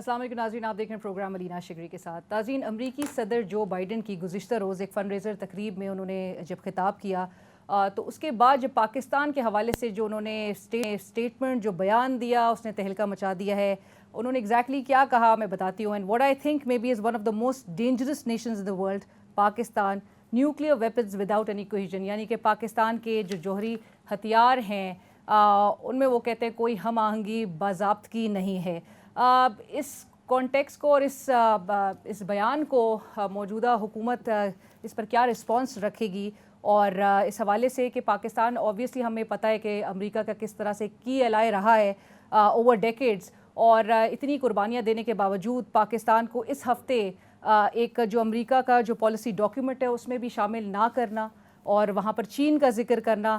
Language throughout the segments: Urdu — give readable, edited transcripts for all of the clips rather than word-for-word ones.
السلام علیکم ناظرین، آپ دیکھ رہے ہیں پروگرام علینا شگری کے ساتھ. ناظرین، امریکی صدر جو بائیڈن کی گزشتہ روز ایک فنڈ ریزر تقریب میں انہوں نے جب خطاب کیا تو اس کے بعد جب پاکستان کے حوالے سے جو انہوں نے اسٹیٹمنٹ جو بیان دیا اس نے تہلکہ مچا دیا ہے. انہوں نے ایگزیکٹلی کیا کہا میں بتاتی ہوں. And what I think may be is one of the most dangerous nations in the world Pakistan. Nuclear weapons without any cohesion, یعنی کہ پاکستان کے جو جوہری ہتھیار ہیں ان میں وہ کہتے ہیں کوئی ہم آہنگی باضابطگی نہیں ہے. اس کانٹیکس کو اور اس بیان کو موجودہ حکومت اس پر کیا رسپانس رکھے گی، اور اس حوالے سے کہ پاکستان اوبویسلی ہمیں پتہ ہے کہ امریکہ کا کس طرح سے کی الائے رہا ہے اوور ڈیکیڈز، اور اتنی قربانیاں دینے کے باوجود پاکستان کو اس ہفتے ایک جو امریکہ کا جو پالیسی ڈاکیومنٹ ہے اس میں بھی شامل نہ کرنا اور وہاں پر چین کا ذکر کرنا،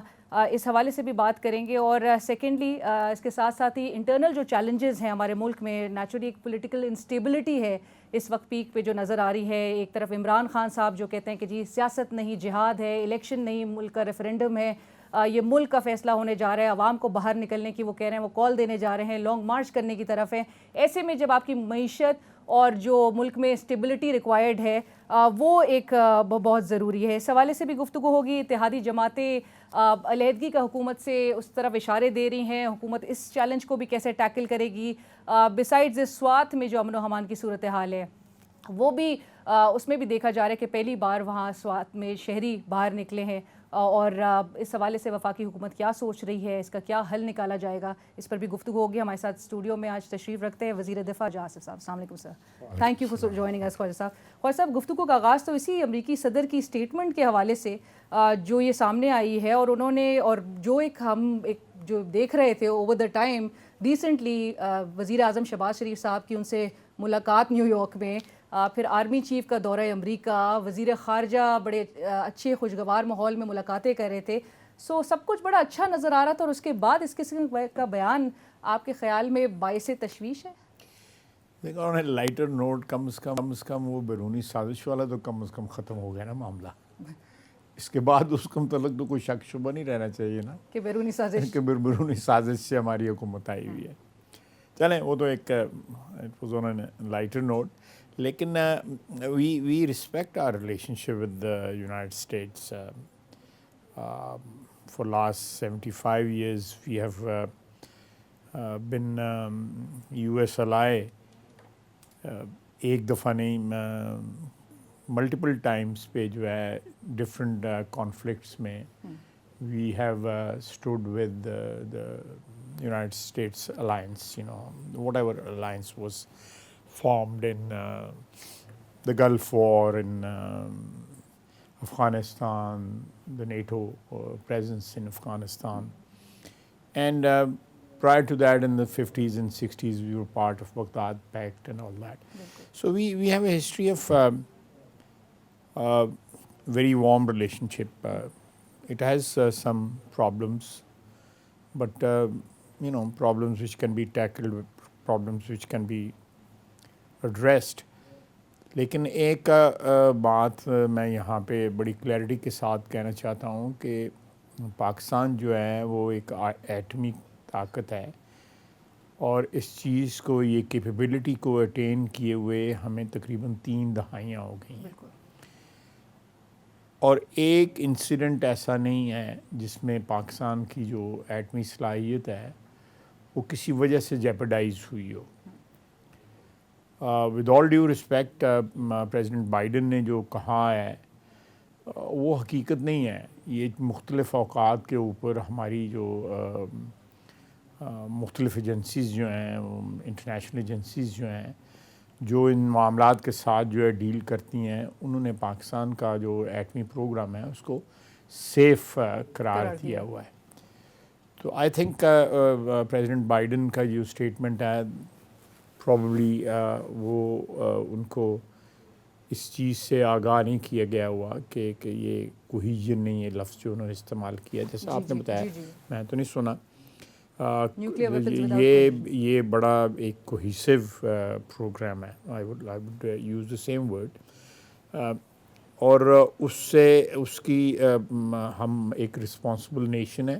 اس حوالے سے بھی بات کریں گے. اور سیکنڈلی اس کے ساتھ ساتھ ہی انٹرنل جو چیلنجز ہیں ہمارے ملک میں، نیچرلی ایک پولیٹیکل انسٹیبلٹی ہے اس وقت پیک پہ جو نظر آ رہی ہے. ایک طرف عمران خان صاحب جو کہتے ہیں کہ جی سیاست نہیں جہاد ہے، الیکشن نہیں ملک کا ریفرینڈم ہے، یہ ملک کا فیصلہ ہونے جا رہا ہے، عوام کو باہر نکلنے کی وہ کہہ رہے ہیں، وہ کال دینے جا رہے ہیں، لانگ مارچ کرنے کی طرف ہیں. ایسے میں جب آپ کی معیشت اور جو ملک میں اسٹیبلٹی ریکوائرڈ ہے وہ ایک بہت ضروری ہے. اس حوالے سے بھی گفتگو ہوگی. اتحادی جماعتیں علیحدگی کا حکومت سے اس طرف اشارے دے رہی ہیں، حکومت اس چیلنج کو بھی کیسے ٹیکل کرے گی. بسائڈز سوات میں جو امن و امان کی صورتحال ہے وہ بھی اس میں بھی دیکھا جا رہا ہے کہ پہلی بار وہاں سوات میں شہری باہر نکلے ہیں، اور اس حوالے سے وفاقی حکومت کیا سوچ رہی ہے، اس کا کیا حل نکالا جائے گا، اس پر بھی گفتگو ہوگی. ہمارے ساتھ اسٹوڈیو میں آج تشریف رکھتے ہیں وزیر دفاع جہاں آصف صاحب. السلام علیکم سر، تھینک یو فار جوائننگ اس. خواجہ صاحب، گفتگو کا آغاز تو اسی امریکی صدر کی اسٹیٹمنٹ کے حوالے سے جو یہ سامنے آئی ہے، اور انہوں نے اور جو ہم جو دیکھ رہے تھے اوور دا ٹائم ریسنٹلی وزیر اعظم شہباز شریف صاحب کی ان سے ملاقات نیو یارک میں، پھر آرمی چیف کا دورہ امریکہ، وزیر خارجہ بڑے اچھے خوشگوار ماحول میں ملاقاتیں کر رہے تھے. سب کچھ بڑا اچھا نظر آ رہا تھا، اور اس کے بعد اس قسم کا بیان آپ کے خیال میں باعث تشویش ہے؟ دیکھو لائٹر نوٹ کم از کم وہ بیرونی سازش والا تو کم از کم ختم ہو گیا نا معاملہ. اس کے بعد اس کے متعلق تو کوئی شک شبہ نہیں رہنا چاہیے نا کہ بیرونی سازش سے ہماری حکومت آئی ہوئی ہے. چلیں وہ تو ایک لائٹر نوٹ، لیکن we respect our relationship with United States. For last 75 years we have been US ally. ایک دفعہ نہیں ملٹیپل ٹائمس پہ جو ہے ڈفرینٹ کانفلکٹس میں we have stood with the United States alliance, whatever alliance was formed in the Gulf War, in Afghanistan, the NATO presence in Afghanistan. And prior to that, in the 50s and 60s, we were part of Baghdad Pact and all that. So we have a history of very warm relationship. It has some problems, but problems which can be tackled, problems which can be addressed. لیکن ایک بات میں یہاں پہ بڑی کلیئرٹی کے ساتھ کہنا چاہتا ہوں کہ پاکستان جو ہے وہ ایک ایٹمی طاقت ہے، اور اس چیز کو، یہ کیپیبلٹی کو اٹین کیے ہوئے ہمیں تقریباً 3 دہائیاں ہو گئی ہیں. اور ایک انسیڈنٹ ایسا نہیں ہے جس میں پاکستان کی جو ایٹمی صلاحیت ہے وہ کسی وجہ سے جیپرڈائز ہوئی ہو. With all due respect, president Biden نے جو کہا ہے وہ حقیقت نہیں ہے. یہ مختلف اوقات کے اوپر ہماری جو مختلف ایجنسیز جو ہیں، انٹرنیشنل ایجنسیز جو ہیں، جو ان معاملات کے ساتھ جو ہے ڈیل کرتی ہیں، انہوں نے پاکستان کا جو ایٹمی پروگرام ہے اس کو سیف قرار دیا ہوا ہے. تو آئی تھنک پریزیڈنٹ بائیڈن کا جو اسٹیٹمنٹ ہے پرابلی وہ ان کو اس چیز سے آگاہ نہیں کیا گیا ہوا کہ یہ کوہیژن نہیں ہے لفظ جو انہوں نے استعمال کیا، جیسا آپ نے بتایا. میں تو نہیں سنا. یہ بڑا ایک کوہیسو پروگرام ہے. I would use the same word. اور اس کی ہم ایک رسپانسبل نیشن ہے.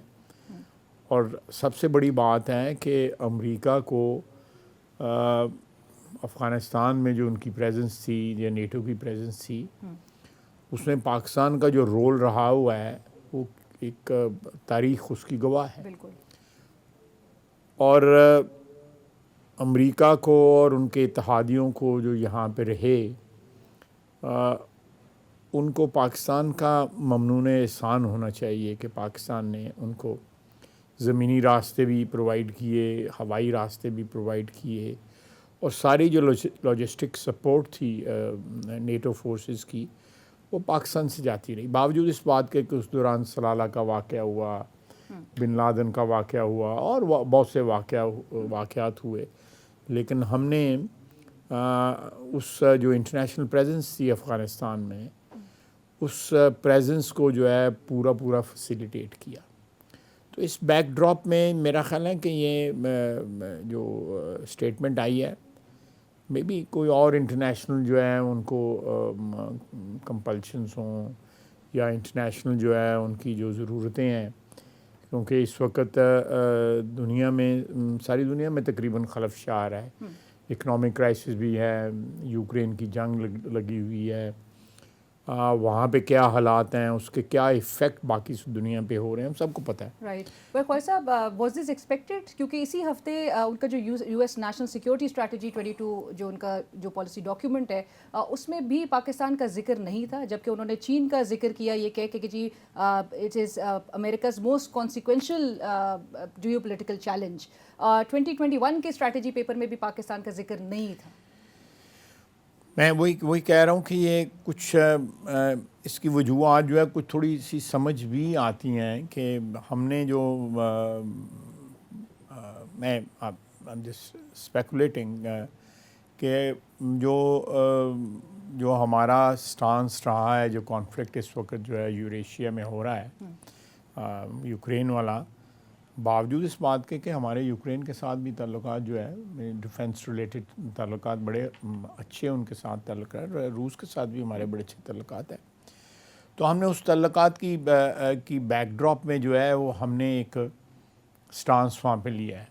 اور سب سے بڑی بات ہے کہ امریکہ کو افغانستان میں جو ان کی پریزنس تھی یا نیٹو کی پریزنس تھی اس میں پاکستان کا جو رول رہا ہوا ہے وہ ایک تاریخ اس کی گواہ ہے. بالکل. اور امریکہ کو اور ان کے اتحادیوں کو جو یہاں پہ رہے ان کو پاکستان کا ممنون احسان ہونا چاہیے کہ پاکستان نے ان کو زمینی راستے بھی پرووائڈ کیے, ہوائی راستے بھی پرووائڈ کیے, اور ساری جو لاجسٹک سپورٹ تھی نیٹو فورسز کی وہ پاکستان سے جاتی رہی, باوجود اس بات کے کہ اس دوران سلالہ کا واقعہ ہوا, بن لادن کا واقعہ ہوا اور بہت سے واقعات ہوئے, لیکن ہم نے اس جو انٹرنیشنل پریزنس تھی افغانستان میں اس پریزنس کو جو ہے پورا فیسیلیٹیٹ کیا. تو اس بیک ڈراپ میں میرا خیال ہے کہ یہ جو اسٹیٹمنٹ آئی ہے مے بی کوئی اور انٹرنیشنل جو ہے ان کو کمپلشنز ہوں یا انٹرنیشنل جو ہے ان کی جو ضرورتیں ہیں, کیونکہ اس وقت دنیا میں ساری دنیا میں تقریباً خلفشار ہے, اکنامک کرائسس بھی ہے, یوکرین کی جنگ لگی ہوئی ہے, وہاں پہ کیا حالات ہیں, اس کے کیا ایفیکٹ باقی دنیا پہ ہو رہے ہیں, ہم سب کو پتہ ہے. رائٹ. خواجہ صاحب, واز دس ایکسپیکٹڈ؟ کیونکہ اسی ہفتے ان کا جو U S national security strategy 22 جو ان کا جو پالیسی ڈاکیومنٹ ہے اس میں بھی پاکستان کا ذکر نہیں تھا, جبکہ انہوں نے چین کا ذکر کیا یہ کہہ کے کہ جی it is America's most consequential geopolitical challenge. 2021 کے اسٹریٹجی پیپر میں بھی پاکستان کا ذکر نہیں تھا. میں وہی کہہ رہا ہوں کہ یہ کچھ اس کی وجوہات جو ہے کچھ تھوڑی سی سمجھ بھی آتی ہیں کہ ہم نے جو میں جسٹ اسپیکولیٹنگ کہ جو ہمارا سٹانس رہا ہے, جو کانفلکٹ اس وقت جو ہے یوریشیا میں ہو رہا ہے یوکرین والا, باوجود اس بات کے کہ ہمارے یوکرین کے ساتھ بھی تعلقات جو ہے ڈیفنس ریلیٹڈ تعلقات بڑے اچھے ان کے ساتھ تعلقات, روس کے ساتھ بھی ہمارے بڑے اچھے تعلقات ہیں, تو ہم نے اس تعلقات کی بیک ڈراپ میں جو ہے وہ ہم نے ایک سٹانس وہاں پہ لیا ہے.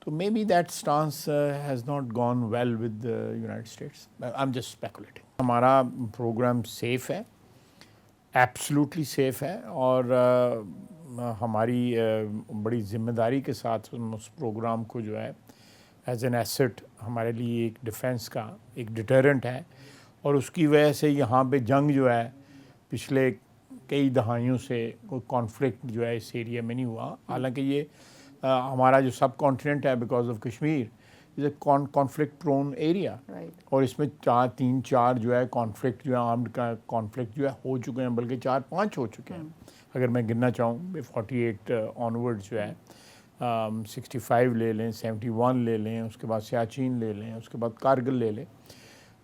تو may be that stance has not gone well with United States. I am just speculating. ہمارا پروگرام سیف ہے, ایبسلوٹلی سیف ہے, اور ہماری بڑی ذمہ داری کے ساتھ اس پروگرام کو جو ہے ایز این ایسٹ ہمارے لیے ایک ڈیفنس کا ایک ڈیٹرنٹ ہے, اور اس کی وجہ سے یہاں پہ جنگ جو ہے پچھلے کئی دہائیوں سے کوئی کانفلکٹ جو ہے اس ایریا میں نہیں ہوا. حالانکہ یہ ہمارا جو سب کانٹیننٹ ہے because of Kashmir is a conflict prone area, اور اس میں 3-4 جو ہے کانفلکٹ جو ہے آرمڈ کا کانفلکٹ جو ہے ہو چکے ہیں, بلکہ 4-5 ہو چکے ہیں اگر میں گننا چاہوں. 48 آنورڈ جو ہے 65 لے لیں, 71 لے لیں, اس کے بعد سیاچین لے لیں, اس کے بعد کارگل لے لیں.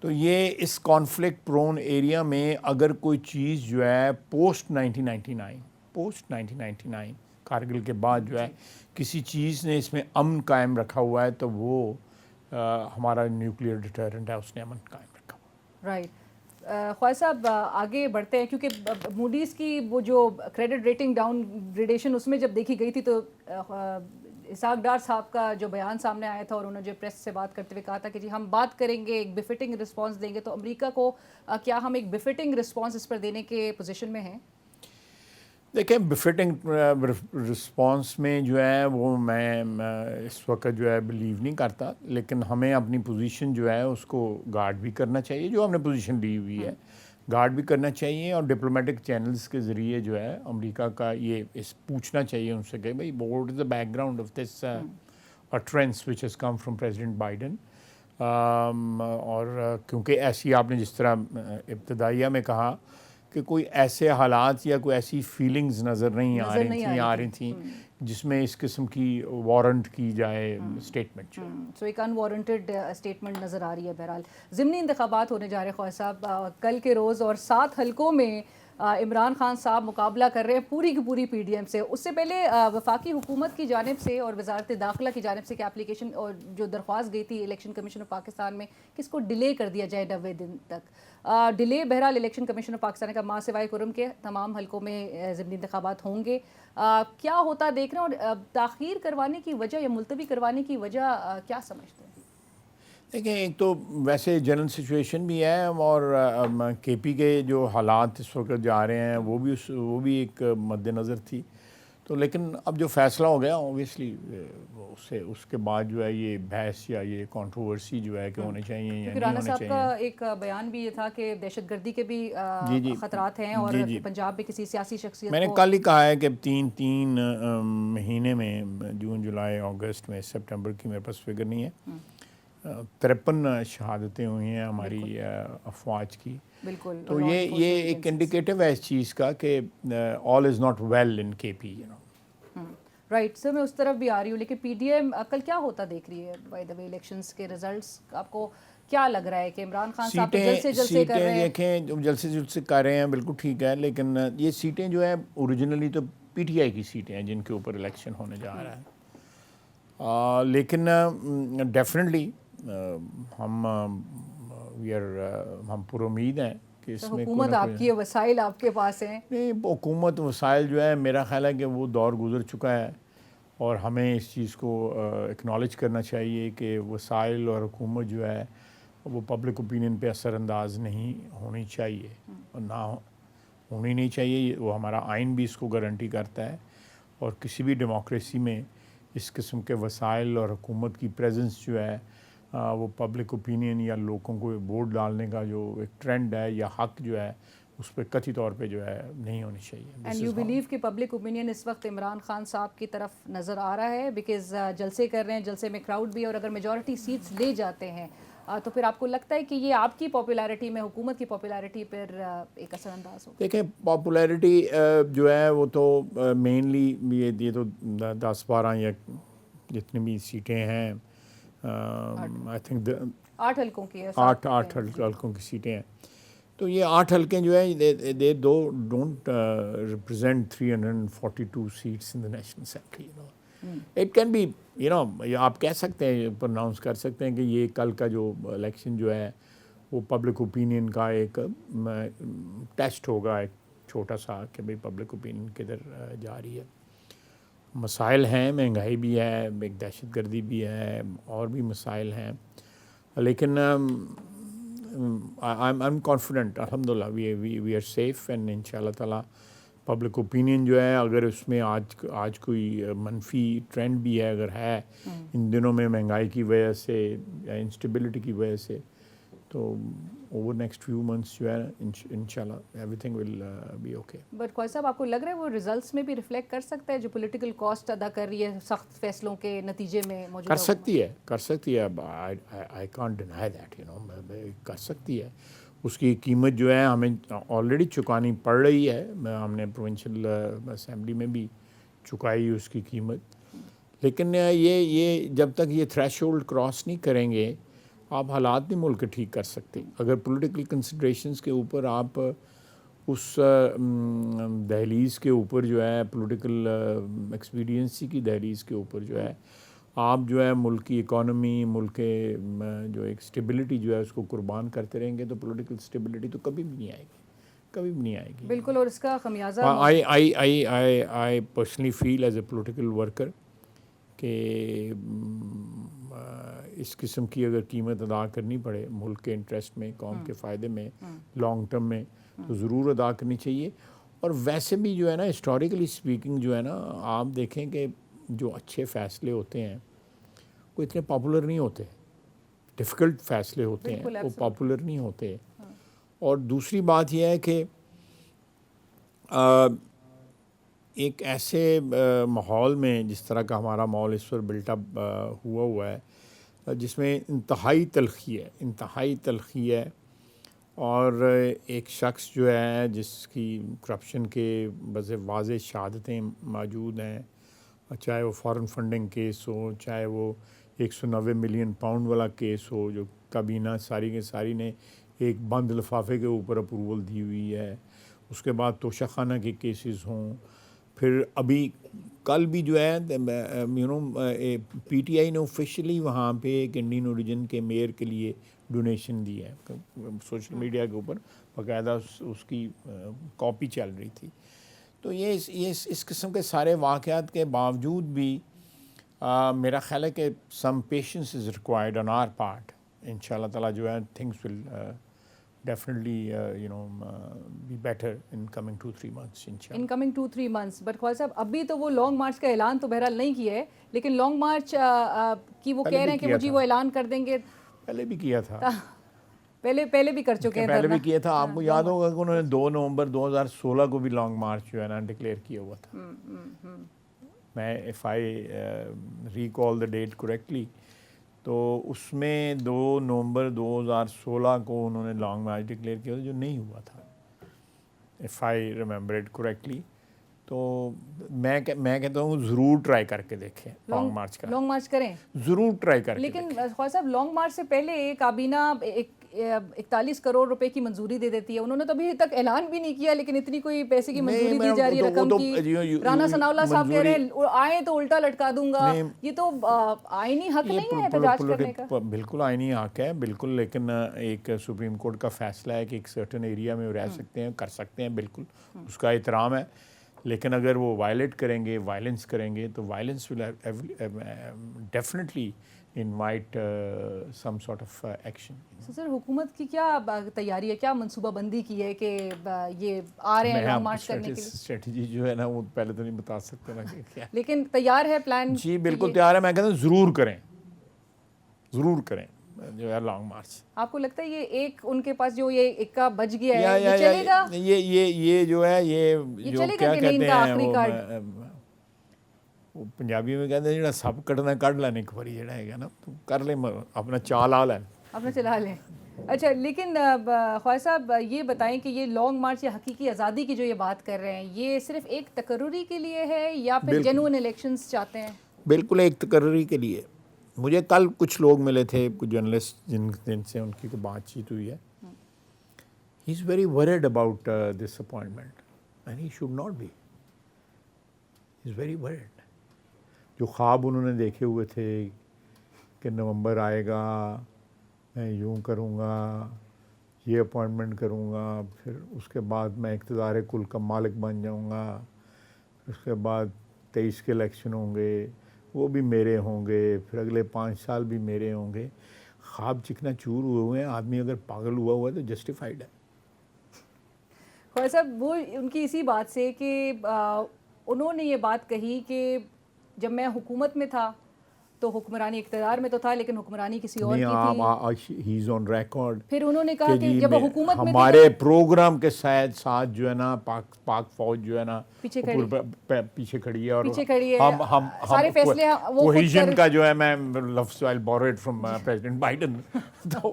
تو یہ اس کانفلکٹ پرون ایریا میں اگر کوئی چیز جو ہے پوسٹ 1999 کارگل کے بعد جو ہے کسی چیز نے اس میں امن قائم رکھا ہوا ہے تو وہ ہمارا نیوکلیئر ڈیٹرنٹ ہے, اس نے امن قائم رکھا ہوا. رائٹ. خواجہ صاحب آگے بڑھتے ہیں, کیونکہ موڈیز کی وہ جو کریڈٹ ریٹنگ ڈاؤن گریڈیشن اس میں جب دیکھی گئی تھی تو اسحاق ڈار صاحب کا جو بیان سامنے آیا تھا اور انہوں نے جو پریس سے بات کرتے ہوئے کہا تھا کہ جی ہم بات کریں گے, ایک بفٹنگ رسپانس دیں گے, تو امریکہ کو کیا ہم ایک بفٹنگ رسپانس اس پر دینے کے پوزیشن میں ہیں؟ دیکھیں, بفٹنگ رسپانس میں جو ہے وہ میں اس وقت جو ہے بلیو نہیں کرتا, لیکن ہمیں اپنی پوزیشن جو ہے اس کو گارڈ بھی کرنا چاہیے, جو ہم نے پوزیشن لی ہوئی ہے گارڈ بھی کرنا چاہیے, اور ڈپلومیٹک چینلز کے ذریعے جو ہے امریکہ کا یہ پوچھنا چاہیے ان سے کہ بھائی what is the back ground of this utterance which has come from President Biden. اور کیونکہ ایسی آپ نے جس طرح ابتدائیہ میں کہا کہ کوئی ایسے حالات یا کوئی ایسی فیلنگز نظر نہیں آ رہی تھیں جس میں اس قسم کی وارنٹ کی جائے اسٹیٹمنٹ. سو ایک ان وارنٹڈ اسٹیٹمنٹ نظر آ رہی ہے. بہرحال ضمنی انتخابات ہونے جا رہے ہیں خواجہ صاحب کل کے روز, اور 7 حلقوں میں عمران خان صاحب مقابلہ کر رہے ہیں پوری کی پوری پی ڈی ایم سے. اس سے پہلے وفاقی حکومت کی جانب سے اور وزارت داخلہ کی جانب سے کہ اپلیکیشن اور جو درخواست گئی تھی الیکشن کمیشن آف پاکستان میں کہ اس کو ڈیلے کر دیا جائے 90 دن تک. ڈیلے بہرحال الیکشن کمیشن آف پاکستان کا ماں سوائے کرم کے تمام حلقوں میں ضمنی انتخابات ہوں گے. کیا ہوتا دیکھ رہے ہیں, اور تاخیر کروانے کی وجہ یا ملتوی کروانے کی وجہ کیا سمجھتے ہیں؟ دیکھیں ایک تو ویسے جنرل سچویشن بھی ہے اور کے پی کے جو حالات اس وقت جا رہے ہیں وہ بھی ایک مد نظر تھی. تو لیکن اب جو فیصلہ ہو گیا اوبیسلی اس کے بعد جو ہے یہ بحث یا یہ کنٹروورسی جو ہے کہ ہونے چاہیے یا نہیں رانا ہونے صاحب چاہیے. کا ایک بیان بھی یہ تھا کہ دہشت گردی کے بھی خطرات ہیں اور پنجاب میں کسی سیاسی شخصیت میں نے کل ہی کہا ہے کہ تین مہینے میں جون جولائی اگست میں سپٹمبر کی میرے پاس فگر نہیں ہے 53 شہادتیں ہوئی ہیں ہماری افواج کی. بالکل. تو یہ ایک انڈیکیٹو ہے اس چیز کا کہ آل از ناٹ ویل ان کے پی. رائٹ سر میں اس طرف بھی آ رہی ہوں لیکن پی ڈی ایم کل کیا ہوتا دیکھ رہی ہے بائی دا وے الیکشنز کے ریزلٹس آپ کو کیا لگ رہا ہے کہ عمران خان صاحب جلسے کر رہے ہیں؟ دیکھیں جلسے کر رہے ہیں بالکل ٹھیک ہے لیکن یہ سیٹیں جو ہے اوریجنلی تو پی ٹی آئی کی سیٹیں ہیں جن کے اوپر الیکشن ہونے جا رہا ہے. لیکن ڈیفینیٹلی ہم پر امید ہیں کہ اس میں حکومت آپ کی وسائل آپ کے پاس ہیں. نہیں حکومت وسائل جو ہے میرا خیال ہے کہ وہ دور گزر چکا ہے اور ہمیں اس چیز کو اکنالج کرنا چاہیے کہ وسائل اور حکومت جو ہے وہ پبلک اوپینین پہ اثر انداز نہیں ہونی چاہیے اور نہ ہونی نہیں چاہیے. وہ ہمارا آئین بھی اس کو گارنٹی کرتا ہے اور کسی بھی ڈیموکریسی میں اس قسم کے وسائل اور حکومت کی پریزنس جو ہے وہ پبلک اوپینین یا لوگوں کو ووٹ ڈالنے کا جو ایک ٹرینڈ ہے یا حق جو ہے اس پہ قطعی طور پہ جو ہے نہیں ہونی چاہیے. اینڈ یو بلیو کہ پبلک اوپینین اس وقت عمران خان صاحب کی طرف نظر آ رہا ہے بیکاز جلسے کر رہے ہیں, جلسے میں کراؤڈ بھی ہے اور اگر میجورٹی سیٹس لے جاتے ہیں تو پھر آپ کو لگتا ہے کہ یہ آپ کی پاپولیرٹی میں حکومت کی پاپولیرٹی پر ایک اثر انداز ہوگا؟ دیکھیں پاپولیرٹی جو ہے وہ تو مینلی یہ تو 10-12 یا جتنی بھی سیٹیں ہیں آئی تھنک 8 حلقوں کی 8 حلقوں کی سیٹیں ہیں. تو یہ 8 حلقیں جو ہیں they don't represent 342 seats in the National Assembly. It can be آپ کہہ سکتے ہیں پروناؤنس کر سکتے ہیں کہ یہ کل کا جو الیکشن جو ہے وہ پبلک اوپینین کا ایک ٹیسٹ ہوگا ایک چھوٹا سا کہ بھئی پبلک اوپینین کدھر جا رہی ہے. مسائل ہیں, مہنگائی بھی ہے, ایک دہشت گردی بھی ہے, اور بھی مسائل ہیں, لیکن I'm confident الحمدللہ we are safe and ان شاء اللہ تعالیٰ پبلک اوپینین جو ہے اگر اس میں آج کوئی منفی ٹرینڈ بھی ہے اگر ہے ان دنوں میں مہنگائی کی وجہ سے یا انسٹیبلٹی کی وجہ سے تو اوور نیکسٹ فیو منتھس جو ہے انشاءاللہ everything will be okay. But Khawaja صاحب آپ کو لگ رہا ہے وہ ریزلٹس میں بھی ریفلیکٹ کر سکتا ہے جو پولیٹیکل کاسٹ ادا کر رہی ہے سخت فیصلوں کے نتیجے میں موجود کر سکتی ہے آئی کانٹ ڈینائی دیٹ کر سکتی ہے. اس کی قیمت جو ہے ہمیں آلریڈی چکانی پڑ رہی ہے, ہم نے پروونشل اسمبلی میں بھی چکائی اس کی قیمت. لیکن یہ جب تک یہ تھریش ہولڈ کراس نہیں کریں گے آپ حالات نہیں ملک ٹھیک کر سکتے. اگر پولیٹیکل کنسیڈریشنز کے اوپر آپ اس دہلیز کے اوپر جو ہے پولیٹیکل ایکسپیڈینسی کی دہلیز کے اوپر جو ہے آپ جو ہے ملک کی اکانومی, ملک کے جو ایک اسٹیبلٹی جو ہے اس کو قربان کرتے رہیں گے تو پولیٹیکل اسٹیبلٹی تو کبھی بھی نہیں آئے گی. بالکل. اور اس کا خمیازہ I personally feel as a political worker کہ اس قسم کی اگر قیمت ادا کرنی پڑے ملک کے انٹرسٹ میں, قوم کے فائدے میں, لانگ ٹرم میں, تو ضرور ادا کرنی چاہیے. اور ویسے بھی جو ہے نا ہسٹوریکلی اسپیکنگ جو ہے نا آپ دیکھیں کہ جو اچھے فیصلے ہوتے ہیں وہ اتنے پاپولر نہیں ہوتے. ڈیفیکلٹ فیصلے ہوتے ہیں وہ پاپولر نہیں ہوتے. اور دوسری بات یہ ہے کہ ایک ایسے ماحول میں جس طرح کا ہمارا ماحول اس وقت بلٹ اپ ہوا ہے جس میں انتہائی تلخی ہے اور ایک شخص جو ہے جس کی کرپشن کے واضح شہادتیں موجود ہیں, چاہے وہ فارن فنڈنگ کیس ہو, چاہے وہ 190 ملین پاؤنڈ والا کیس ہو جو کابینہ ساری کے ساری نے ایک بند لفافے کے اوپر اپروول دی ہوئی ہے, اس کے بعد توشہ خانہ کے کیسز ہوں, پھر ابھی کل بھی جو ہے پی ٹی آئی نے آفیشلی وہاں پہ ایک انڈین اوریجن کے میئر کے لیے ڈونیشن دی ہے, سوشل میڈیا کے اوپر باقاعدہ اس کی کاپی چل رہی تھی. تو یہ اس قسم کے سارے واقعات کے باوجود بھی میرا خیال ہے کہ some patience is required on our part inshallah ta'ala جو ہے things will definitely be better in coming 2-3 months inshallah. In coming 2-3 months. But Khawaja صاحب ابھی تو وہ لانگ مارچ کا اعلان تو بہرحال نہیں کیا ہے، لیکن لانگ مارچ کی وہ کہہ رہے ہیں کہ وہ جی وہ اعلان کر دیں گے. پہلے بھی کیا تھا، پہلے بھی کر چکے ہیں، پہلے بھی کیا تھا. آپ کو یاد ہوگا کہ انہوں نے 2 نومبر 2016 کو بھی لانگ مارچ جو ہے نا ڈکلیئر کیا ہوا تھا. میں if I recall the date correctly تو اس میں 2 نومبر 2016 کو انہوں نے لانگ مارچ ڈکلیئر کیا تھا جو نہیں ہوا تھا if I remember it correctly. تو میں کہتا ہوں ضرور ٹرائی کر کے دیکھیں لانگ مارچ کا، لانگ مارچ کریں، ضرور ٹرائی کر کے. لیکن خواجہ صاحب لانگ مارچ سے پہلے کابینہ 41 کروڑ روپے کی منظوری دے دیتی ہے. انہوں نے تو ابھی تک اعلان بھی نہیں کیا، لیکن اتنی کوئی پیسے کی منظوری دی جا رہی ہے رقم کی. رانا ثناء اللہ صاحب کہہ رہے ہیں آئیں تو الٹا لٹکا دوں گا. یہ تو آئینی حق نہیں ہے احتجاج کرنے کا. بالکل آئینی حق ہے، بالکل. لیکن ایک سپریم کورٹ کا فیصلہ ہے کہ ایک سرٹن ایریا میں رہ سکتے ہیں، کر سکتے ہیں، بالکل اس کا احترام ہے. لیکن اگر وہ وائلیٹ کریں گے، وائلنس کریں گے تو violence will definitely invite some sort of action. Sir حکومت کی کیا تیاری ہے، کیا منصوبہ بندی کی ہے کہ یہ آ رہے ہیں لانگ مارچ کرنے کے لیے؟ اسٹریٹجی جو ہے نا وہ پہلے تو نہیں بتا سکتے نا کہ کیا، لیکن تیار ہے پلان؟ جی بالکل تیار ہے. میں کہتا ہوں ضرور کریں، ضرور کریں جو ہے لانگ مارچ. آپ کو لگتا ہے یہ ایک ان کے پاس جو یہ اکا بچ گیا ہے یہ چلے گا؟ یہ جو ہے یہ جو کیا کہتے ہیں وہ پنجابی میں کہتے ہیں جڑا سب کٹنا کٹ لینے ایک باری جڑا ہے نا تو کر لیں اپنا چال آ لیں، اپنا چلا لیں. اچھا لیکن خواجہ صاحب یہ بتائیں کہ یہ لانگ مارچ یا حقیقی آزادی کی جو یہ بات کر رہے ہیں یہ صرف ایک تقرری کے لیے ہے یا پھر جنوئن الیکشنز چاہتے ہیں؟ بالکل ایک تقرری کے لیے. مجھے کل کچھ لوگ ملے تھے، کچھ جرنلسٹ جن سے ان کی بات چیت ہوئی ہے. He is very worried about this appointment and he should not be. He is very worried. جو خواب انہوں نے دیکھے ہوئے تھے کہ نومبر آئے گا، میں یوں کروں گا، یہ اپوائنٹمنٹ کروں گا، پھر اس کے بعد میں اقتدار کل کا مالک بن جاؤں گا، اس کے بعد 23 کے الیکشن ہوں گے، وہ بھی میرے ہوں گے، پھر اگلے 5 سال بھی میرے ہوں گے. خواب چکنا چور ہوئے ہیں. آدمی اگر پاگل ہوا ہے تو جسٹیفائڈ ہے. خواجہ صاحب وہ ان کی اسی بات سے کہ انہوں نے یہ بات کہی کہ جب میں حکومت میں تھا تو حکمرانی اقتدار میں تو تھا لیکن حکمرانی کسی اور کی تھی. ہی از آن ریکارڈ. پھر انہوں نے کہا کہ جب حکومت میں ہمارے پروگرام کے ساتھ جو ہے نا پاک فوج جو ہے نا پیچھے کھڑی ہے اور ہم سارے فیصلے وہ کوہیژن کا جو ہے میں لفظ آئی بوروڈ فرام پریزیڈنٹ بائیڈن تو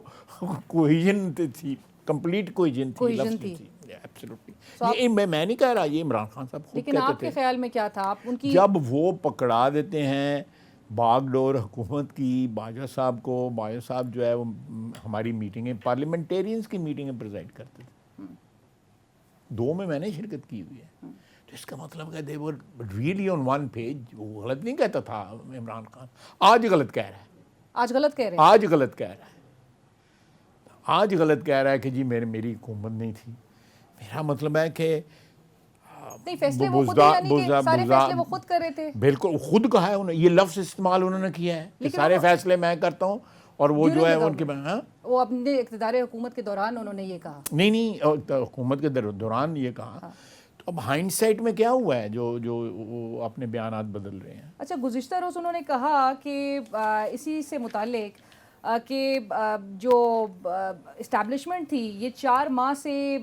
کوہیژن تھی، کمپلیٹ کوہیژن تھی. یہ میں نہیں کہہ رہا، یہ عمران خان صاحب خود کہتے تھے. لیکن آپ کے خیال میں کیا تھا؟ آپ ان کی جب وہ پکڑا دیتے ہیں باغ ڈور حکومت کی، باجوہ صاحب جو ہے وہ ہماری میٹنگیں پارلیمنٹیرینز کی میٹنگیں پریزائڈ کرتے تھے. 2 میں میں نے شرکت کی ہوئی ہے. تو اس کا مطلب کہ they were really on one page. وہ غلط نہیں کہتا تھا عمران خان. آج غلط کہہ رہا ہے. آج غلط کہہ رہا ہے کہ جی میری حکومت نہیں تھی. میرا مطلب ہے کہ فیصلے وہ خود سارے فیصلے وہ خود کر رہے تھے. بالکل خود کہا ہے انہوں نے، یہ لفظ استعمال انہوں نے کیا ہے کہ سارے فیصلے میں کرتا ہوں اور وہ جو ہے ان کے وہ اپنے اقتدار حکومت کے دوران انہوں نے یہ کہا. نہیں حکومت کے دوران یہ کہا. تو اب ہائنڈ سائٹ میں کیا ہوا ہے جو وہ اپنے بیانات بدل رہے ہیں. اچھا گزشتہ روز انہوں نے کہا کہ اسی سے متعلق کہ جو اسٹیبلشمنٹ تھی یہ 4 ماہ سے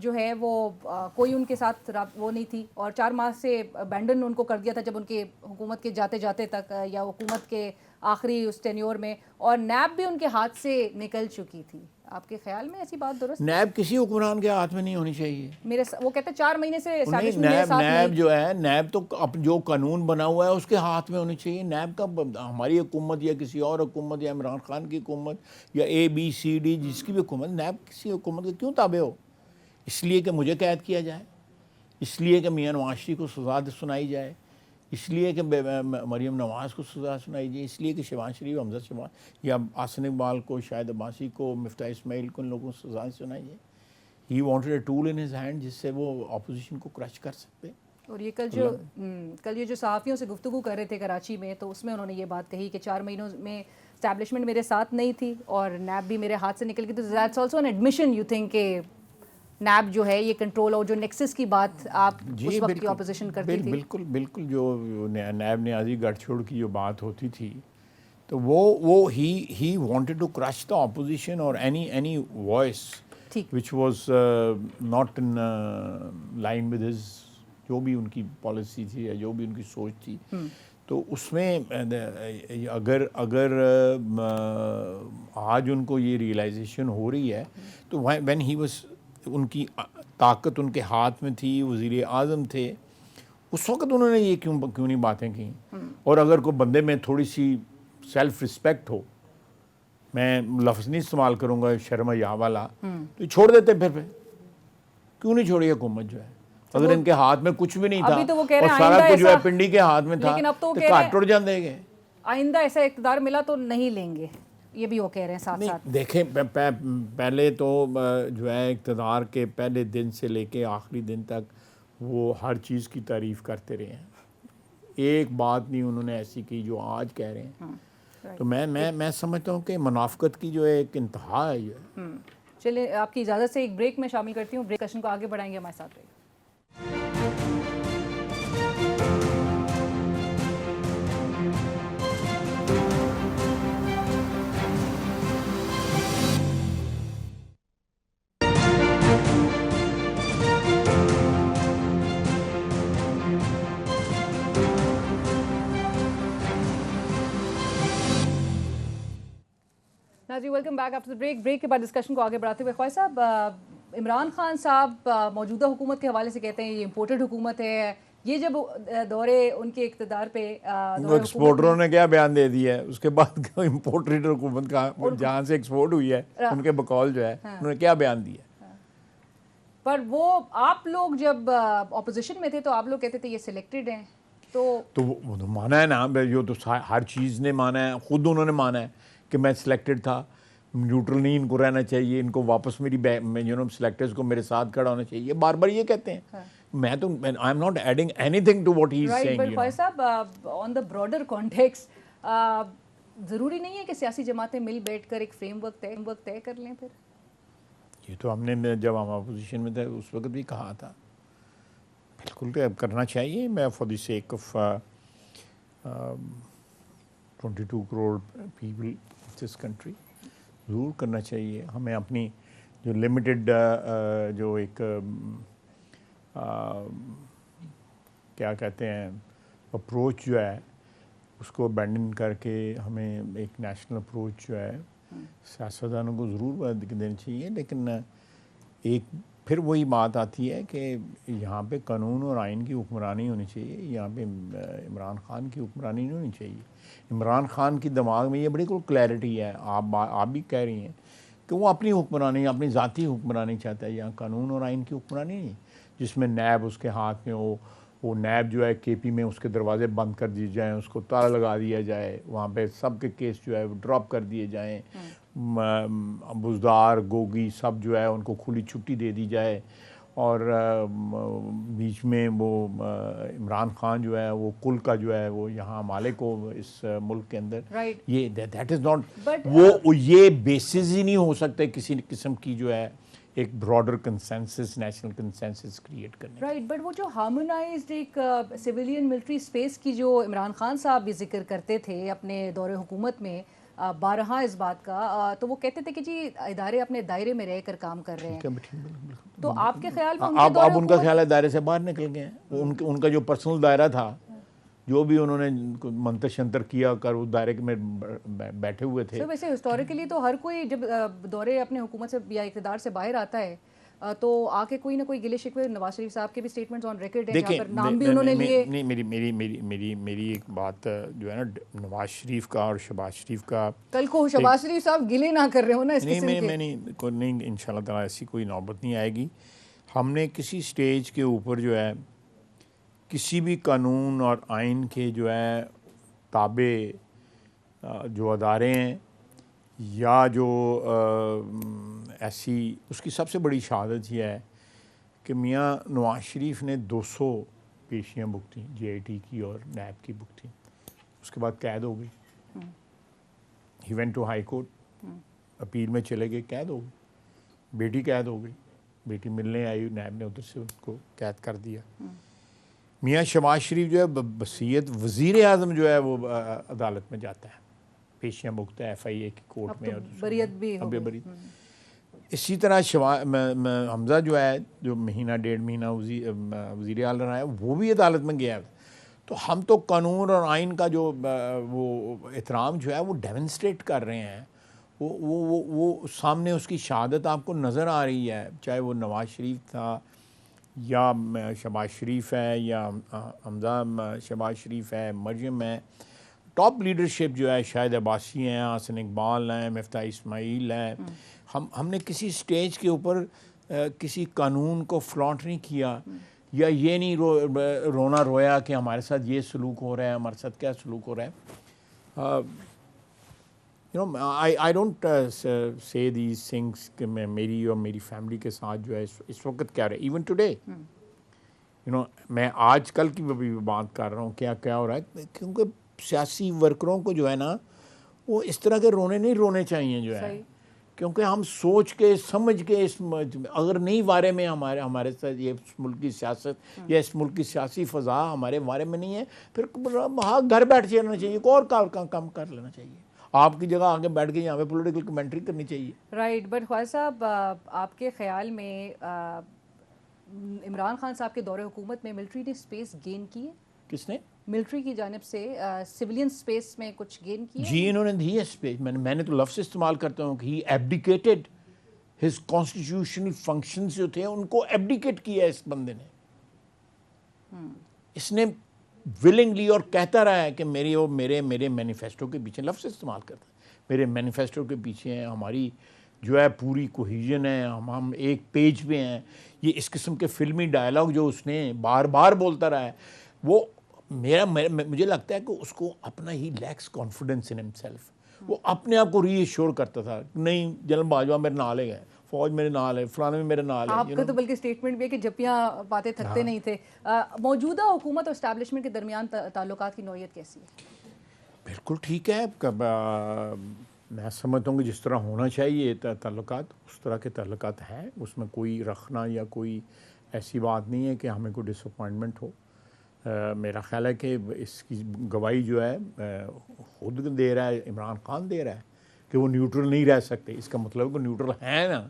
جو ہے وہ کوئی ان کے ساتھ وہ نہیں تھی اور 4 ماہ سے ابینڈن ان کو کر دیا تھا جب ان کے حکومت کے جاتے تک یا حکومت کے آخری اس ٹینیور میں، اور نیب بھی ان کے ہاتھ سے نکل چکی تھی. آپ کے خیال میں ایسی بات درست؟ نیب کسی حکمران کے ہاتھ میں نہیں ہونی چاہیے. وہ کہتے ہیں 4 مہینے سے نیب جو ہے، نیب تو جو قانون بنا ہوا ہے اس کے ہاتھ میں ہونی چاہیے. نیب کا ہماری حکومت یا کسی اور حکومت یا عمران خان کی حکومت یا ABCD جس کی بھی حکومت، نیب کسی حکومت کے کیوں تابع ہو؟ اس لیے کہ مجھے قید کیا جائے، اس لیے کہ میاں نواز شریف کو سزا سنائی جائے، اس لیے کہ مریم نواز کو سزا سنائی جائے، اس لیے کہ شہباز شریف، حمزہ شہباز یا آصف اقبال کو، شاہد عباسی کو، مفتاح اسماعیل کو، ان لوگوں کو سزا سنائی جائے. He wanted a tool in his hand جس سے وہ اپوزیشن کو کرش کر سکتے. اور یہ کل یہ جو صحافیوں سے گفتگو کر رہے تھے کراچی میں تو اس میں انہوں نے یہ بات کہی کہ 4 مہینوں میں اسٹیبلشمنٹ میرے ساتھ نہیں تھی اور نیب بھی میرے ہاتھ سے نکل گئی, تو that's also an admission you think کہ نیب جو ہے یہ کنٹرول, اور جو نیکسس کی بات آپ اس وقت کی اپوزیشن کرتی تھی. بالکل جو نیب نیازی گٹھ چھوڑ کی جو بات ہوتی تھی تو وہ he wanted to crush the opposition اور any voice which was not in line with his, جو بھی ان کی پالیسی تھی یا جو بھی ان کی سوچ تھی. تو اس میں اگر آج ان کو یہ ریئلائزیشن ہو رہی ہے تو وین ہی واز, ان کی طاقت ان کے ہاتھ میں تھی, وزیر اعظم تھے, اس وقت انہوں نے یہ کیوں نہیں باتیں کی. اور اگر کوئی بندے میں تھوڑی سی سیلف رسپیکٹ ہو, میں لفظ نہیں استعمال کروں گا شرم حیا والا, تو چھوڑ دیتے پھر کیوں نہیں چھوڑی حکومت جو ہے, اگر ان کے ہاتھ میں کچھ بھی نہیں تھا اور سارا کچھ جو ہے پنڈی کے ہاتھ میں تھا تو کاٹ ٹوٹ جاندے گے. آئندہ ایسا اقتدار ملا تو نہیں لیں گے, یہ بھی وہ کہہ رہے ہیں ساتھ ساتھ. دیکھیں پہلے تو جو ہے اقتدار کے پہلے دن سے لے کے آخری دن تک وہ ہر چیز کی تعریف کرتے رہے ہیں, ایک بات نہیں انہوں نے ایسی کی جو آج کہہ رہے ہیں. تو میں سمجھتا ہوں کہ منافقت کی جو ہے ایک انتہا ہے یہ. چلے آپ کی اجازت سے ایک بریک میں شامل کرتی ہوں, بریک سیشن کو آگے بڑھائیں گے, ہمارے ساتھ رہیے. جی ویلکم بیک آفٹر بریک کے بعد ڈسکشن کو آگے بڑھاتے ہوئے خواجہ صاحب, عمران خان صاحب موجودہ حکومت کے حوالے سے کہتے ہیں یہ امپورٹڈ حکومت ہے. یہ جب دورے ان کے اقتدار پہ ایکسپورٹروں نے کیا بیان دے دیا ہے, اس کے بعد امپورٹڈ حکومت کا جہاں سے ایکسپورٹ ہوئی ہے ان کے بقول جو ہے انہوں نے کیا بیان دیا. پر وہ آپ لوگ جب اپوزیشن میں تھے تو آپ لوگ کہتے تھے یہ سلیکٹڈ ہیں, تو وہ تو مانا ہے نا, جو تو ہر چیز نے مانا ہے, خود انہوں نے مانا ہے کہ میں سلیکٹڈ تھا, نیوٹرل نہیں ان کو رہنا چاہیے, ان کو واپس میری سلیکٹرز کو میرے ساتھ کھڑا ہونا چاہیے, بار بار یہ کہتے ہیں. میں تو I am not adding anything to what he is saying. But Khawaja صاحب آن دا براڈر کانٹیکسٹ ضروری نہیں ہے کہ سیاسی جماعتیں مل بیٹھ کر ایک فریم ورک طے کر لیں پھر. یہ تو ہم نے جب ہم اپوزیشن میں تھے اس وقت بھی کہا تھا, بالکل کرنا چاہیے. میں for the sake of 22 crore people this country ضرور کرنا چاہیے. ہمیں اپنی جو لمیٹڈ جو ایک کیا کہتے ہیں اپروچ جو ہے اس کو ابینڈن کر کے ہمیں ایک نیشنل اپروچ جو ہے سیاستدانوں کو ضرور دینی چاہیے. لیکن ایک پھر وہی بات آتی ہے کہ یہاں پہ قانون اور آئین کی حکمرانی ہونی چاہیے, یہاں پہ عمران خان کی حکمرانی نہیں ہونی چاہیے. عمران خان کی دماغ میں یہ بڑی کلیئرٹی ہے, آپ بھی کہہ رہی ہیں کہ وہ اپنی حکمرانی, اپنی ذاتی حکمرانی چاہتا ہے, یہاں قانون اور آئین کی حکمرانی نہیں جس میں نیب اس کے ہاتھ میں ہو. وہ نیب جو ہے کے پی میں اس کے دروازے بند کر دیے جائیں, اس کو تالا لگا دیا جائے, وہاں پہ سب کے کیس جو ہے وہ ڈراپ کر دیے جائیں, بزدار گوگی سب جو ہے ان کو کھلی چھٹی دے دی جائے, اور بیچ میں وہ عمران خان جو ہے وہ کل کا جو ہے وہ یہاں مالک ہو اس ملک کے اندر. یہ دیٹ از ناٹ, وہ یہ بیسز ہی نہیں ہو سکتے کسی قسم کی جو ہے ایک broader consensus, national consensus create کرنے. رائٹ, بٹ وہ جو ہارمونائزڈ ایک سویلین ملٹری اسپیس کی جو عمران خان صاحب بھی ذکر کرتے تھے اپنے دور حکومت میں بارہا اس بات کا, تو وہ کہتے تھے کہ جی ادارے اپنے دائرے میں رہ کر کام کر رہے ہیں. تو آپ کے خیال میں اب ان کا خیال ہے دائرے سے باہر نکل گئے ہیں. ان کا جو پرسنل دائرہ تھا, جو بھی انہوں نے منتر شنتر کیا کر اس دائرے میں بیٹھے ہوئے تھے. ویسے ہسٹوریکلی تو ہر کوئی جب دورے اپنے حکومت سے یا اقتدار سے باہر آتا ہے تو آ کے کوئی نہ کوئی گلے شکوے, نواز شریف صاحب کے بھی اسٹیٹمنٹس آن ریکارڈ ہیں جہاں پر نام بھی انہوں نے لیے. نہیں, میری ایک بات جو ہے نا, نواز شریف کا اور شہباز شریف کا, کل کو شہباز شریف صاحب گلے نہ کر رہے ہو نا اس قسم کے. نہیں, ان شاء اللہ تعالیٰ ایسی کوئی نوبت نہیں آئے گی. ہم نے کسی سٹیج کے اوپر جو ہے کسی بھی قانون اور آئین کے جو ہے تابع جو ادارے ہیں یا جو ایسی, اس کی سب سے بڑی شہادت یہ ہے کہ میاں نواز شریف نے 200 پیشیاں بکتیں, جے آئی ٹی کی اور نیب کی بکتیں, اس کے بعد قید ہو گئی. He went to high court, appeal میں چلے گئے, قید ہو گئی, بیٹی قید ہو گئی, بیٹی ملنے آئی, نیب نے ادھر سے اس کو قید کر دیا. میاں شہباز شریف جو ہے بصیت وزیر اعظم جو ہے وہ عدالت میں جاتا ہے, پیشیاں بھگتا ہے FIA کی کورٹ میں, اور بریت بھی ہو گئی. اسی طرح حمزہ جو ہے, جو مہینہ ڈیڑھ مہینہ وزیر اعلیٰ رہا ہے, وہ بھی عدالت میں گیا. تو ہم تو قانون اور آئین کا جو وہ احترام جو ہے وہ ڈیمنسٹریٹ کر رہے ہیں. وہ سامنے اس کی شہادت آپ کو نظر آ رہی ہے, چاہے وہ نواز شریف تھا یا شہباز شریف ہے یا حمزہ شہباز شریف ہے, مریم ہے. ٹاپ لیڈرشپ جو ہے, شاہد عباسی ہیں, حسن اقبال ہیں, مفتاح اسماعیل ہیں. ہم نے کسی سٹیج کے اوپر کسی قانون کو فلانٹ نہیں کیا, یا یہ نہیں رونا رویا کہ ہمارے ساتھ یہ سلوک ہو رہا ہے, ہمارے ساتھ کیا سلوک ہو رہا ہے. I don't say these things کہ میں میری اور میری فیملی کے ساتھ جو ہے اس وقت کیا رہا ہے. ایون ٹوڈے میں آج کل کی بھی بات کر رہا ہوں کیا ہو رہا ہے, کیونکہ سیاسی ورکروں کو جو ہے نا وہ اس طرح کے رونے نہیں رونے چاہیے جو ہے, کیونکہ ہم سوچ کے سمجھ کے اگر نہیں بارے میں ہمارے ساتھ یہ ملک کی سیاست یا اس ملک کی سیاسی فضا ہمارے بارے میں نہیں ہے, پھر وہاں گھر بیٹھ جانا چاہیے, کوئی اور کام کر لینا چاہیے. آپ کی جگہ آگے بیٹھ کے یہاں پہ پولیٹیکل کمنٹری کرنی چاہیے. رائٹ. بٹ خواجہ صاحب, آپ کے خیال میں عمران خان صاحب کے دور حکومت میں ملٹری نے اسپیس گین کی ہے؟ کس نے؟ ملٹری کی جانب سے سویلین اسپیس میں کچھ گین کی ہے؟ جی انہوں نے دی ہے اسپیس. میں نے تو لفظ استعمال کرتا ہوں کہ ہی ایبڈیکیٹڈ ہز کانسٹیٹیوشنل فنکشنز جو تھے ان کو ایبڈیکیٹ کیا ہے اس بندے نے. اس نے ولنگلی اور کہتا رہا ہے کہ میرے مینیفیسٹو کے پیچھے, لفظ استعمال کرتا ہے, میرے مینیفیسٹو کے پیچھے ہیں, ہماری جو ہے پوری کوہیژن ہے, ہم ایک پیج پہ ہیں. یہ اس قسم کے فلمی ڈائلاگ جو اس نے بار بار بولتا رہا ہے, وہ مجھے لگتا ہے کہ اس کو اپنا ہی لیکس کانفیڈنس ان ہمسیلف. وہ اپنے آپ کو ری ایشور کرتا تھا, نہیں جنرل باجوہ میرے نال ہے, فوج میرے نال ہے, فلانے میں میرے نال ہے. آپ کا تو بلکہ سٹیٹمنٹ بھی ہے کہ جپیاں پاتے تھکتے نہیں تھے. موجودہ حکومت اور اسٹیبلشمنٹ کے درمیان تعلقات کی نوعیت کیسی ہے؟ بالکل ٹھیک ہے. میں سمجھتا ہوں کہ جس طرح ہونا چاہیے تعلقات, اس طرح کے تعلقات ہیں. اس میں کوئی رکھنا یا کوئی ایسی بات نہیں ہے کہ ہمیں کوئی ڈس اپوائنٹمنٹ ہو. میرا خیال ہے کہ اس کی گواہی جو ہے خود دے رہا ہے, عمران خان دے رہا ہے کہ وہ نیوٹرل نہیں رہ سکتے. اس کا مطلب کہ نیوٹرل ہے نا,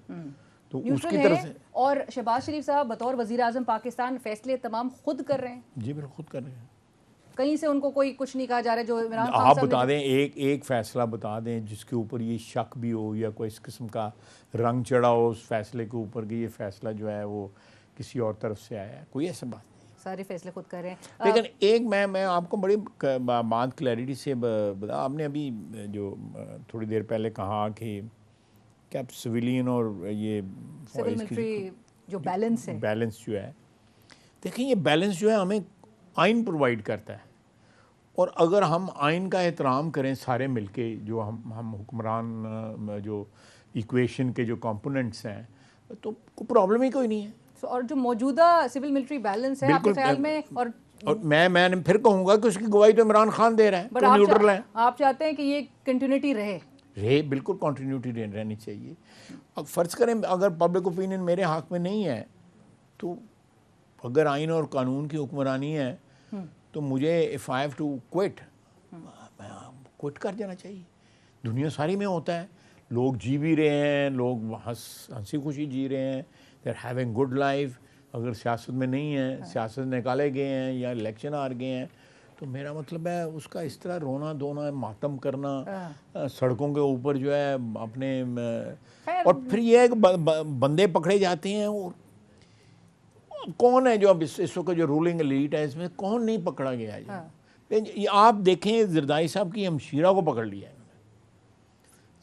تو اس کی طرف سے. اور شہباز شریف صاحب بطور وزیر اعظم پاکستان فیصلے تمام خود کر رہے ہیں؟ جی بالکل خود کر رہے ہیں. کہیں سے ان کو کوئی کچھ نہیں کہا جا رہا ہے جو عمران خان آپ بتا دیں, ایک فیصلہ بتا دیں جس کے اوپر یہ شک بھی ہو یا کوئی اس قسم کا رنگ چڑھا ہو اس فیصلے کے اوپر کہ یہ فیصلہ جو ہے وہ کسی اور طرف سے آیا ہے. کوئی ایسا بات نہیں, سارے فیصلے خود کر رہے ہیں. لیکن ایک میں آپ کو بڑی بات کلیئرٹی سے بتا, آپ نے ابھی جو تھوڑی دیر پہلے کہا کہ کیا سویلین اور یہ سول ملٹری جو بیلنس جو ہے, دیکھیں یہ بیلنس جو ہے ہمیں آئین پرووائڈ کرتا ہے, اور اگر ہم آئین کا احترام کریں سارے مل کے, جو ہم حکمران جو ایکویشن کے جو کمپوننٹس ہیں, تو کوئی پرابلم ہی کوئی نہیں ہے. اور جو موجودہ سول ملٹری بیلنس ہے آپ کے خیال میں, اور میں پھر کہوں گا کہ اس کی گواہی تو عمران خان دے رہا ہے, تو نیوٹرل ہے. آپ چاہتے ہیں کہ یہ کنٹینیوٹی رہے؟ بالکل کنٹینیوٹی رہنی چاہیے. اب فرض کریں اگر پبلک اوپینین میرے حق میں نہیں ہے, تو اگر آئین اور قانون کی حکمرانی ہے تو مجھے if I have to quit, میں کوئٹ کر جانا چاہیے. دنیا ساری میں ہوتا ہے, لوگ جی بھی رہے ہیں, لوگ ہنسی خوشی جی رہے ہیں, they are having good life. اگر سیاست میں نہیں ہے, سیاست نکالے گئے ہیں یا الیکشن ہار گئے ہیں, تو میرا مطلب ہے اس کا اس طرح رونا دھونا, ماتم کرنا سڑکوں کے اوپر جو ہے اپنے, اور پھر یہ ہے کہ بندے پکڑے جاتے ہیں. اور کون ہے جو اب اس وقت جو رولنگ ایلیٹ ہے اس میں کون نہیں پکڑا گیا ہے؟ یہ آپ دیکھیں زرداری صاحب کی ہمشیرہ کو پکڑ لیا ہے,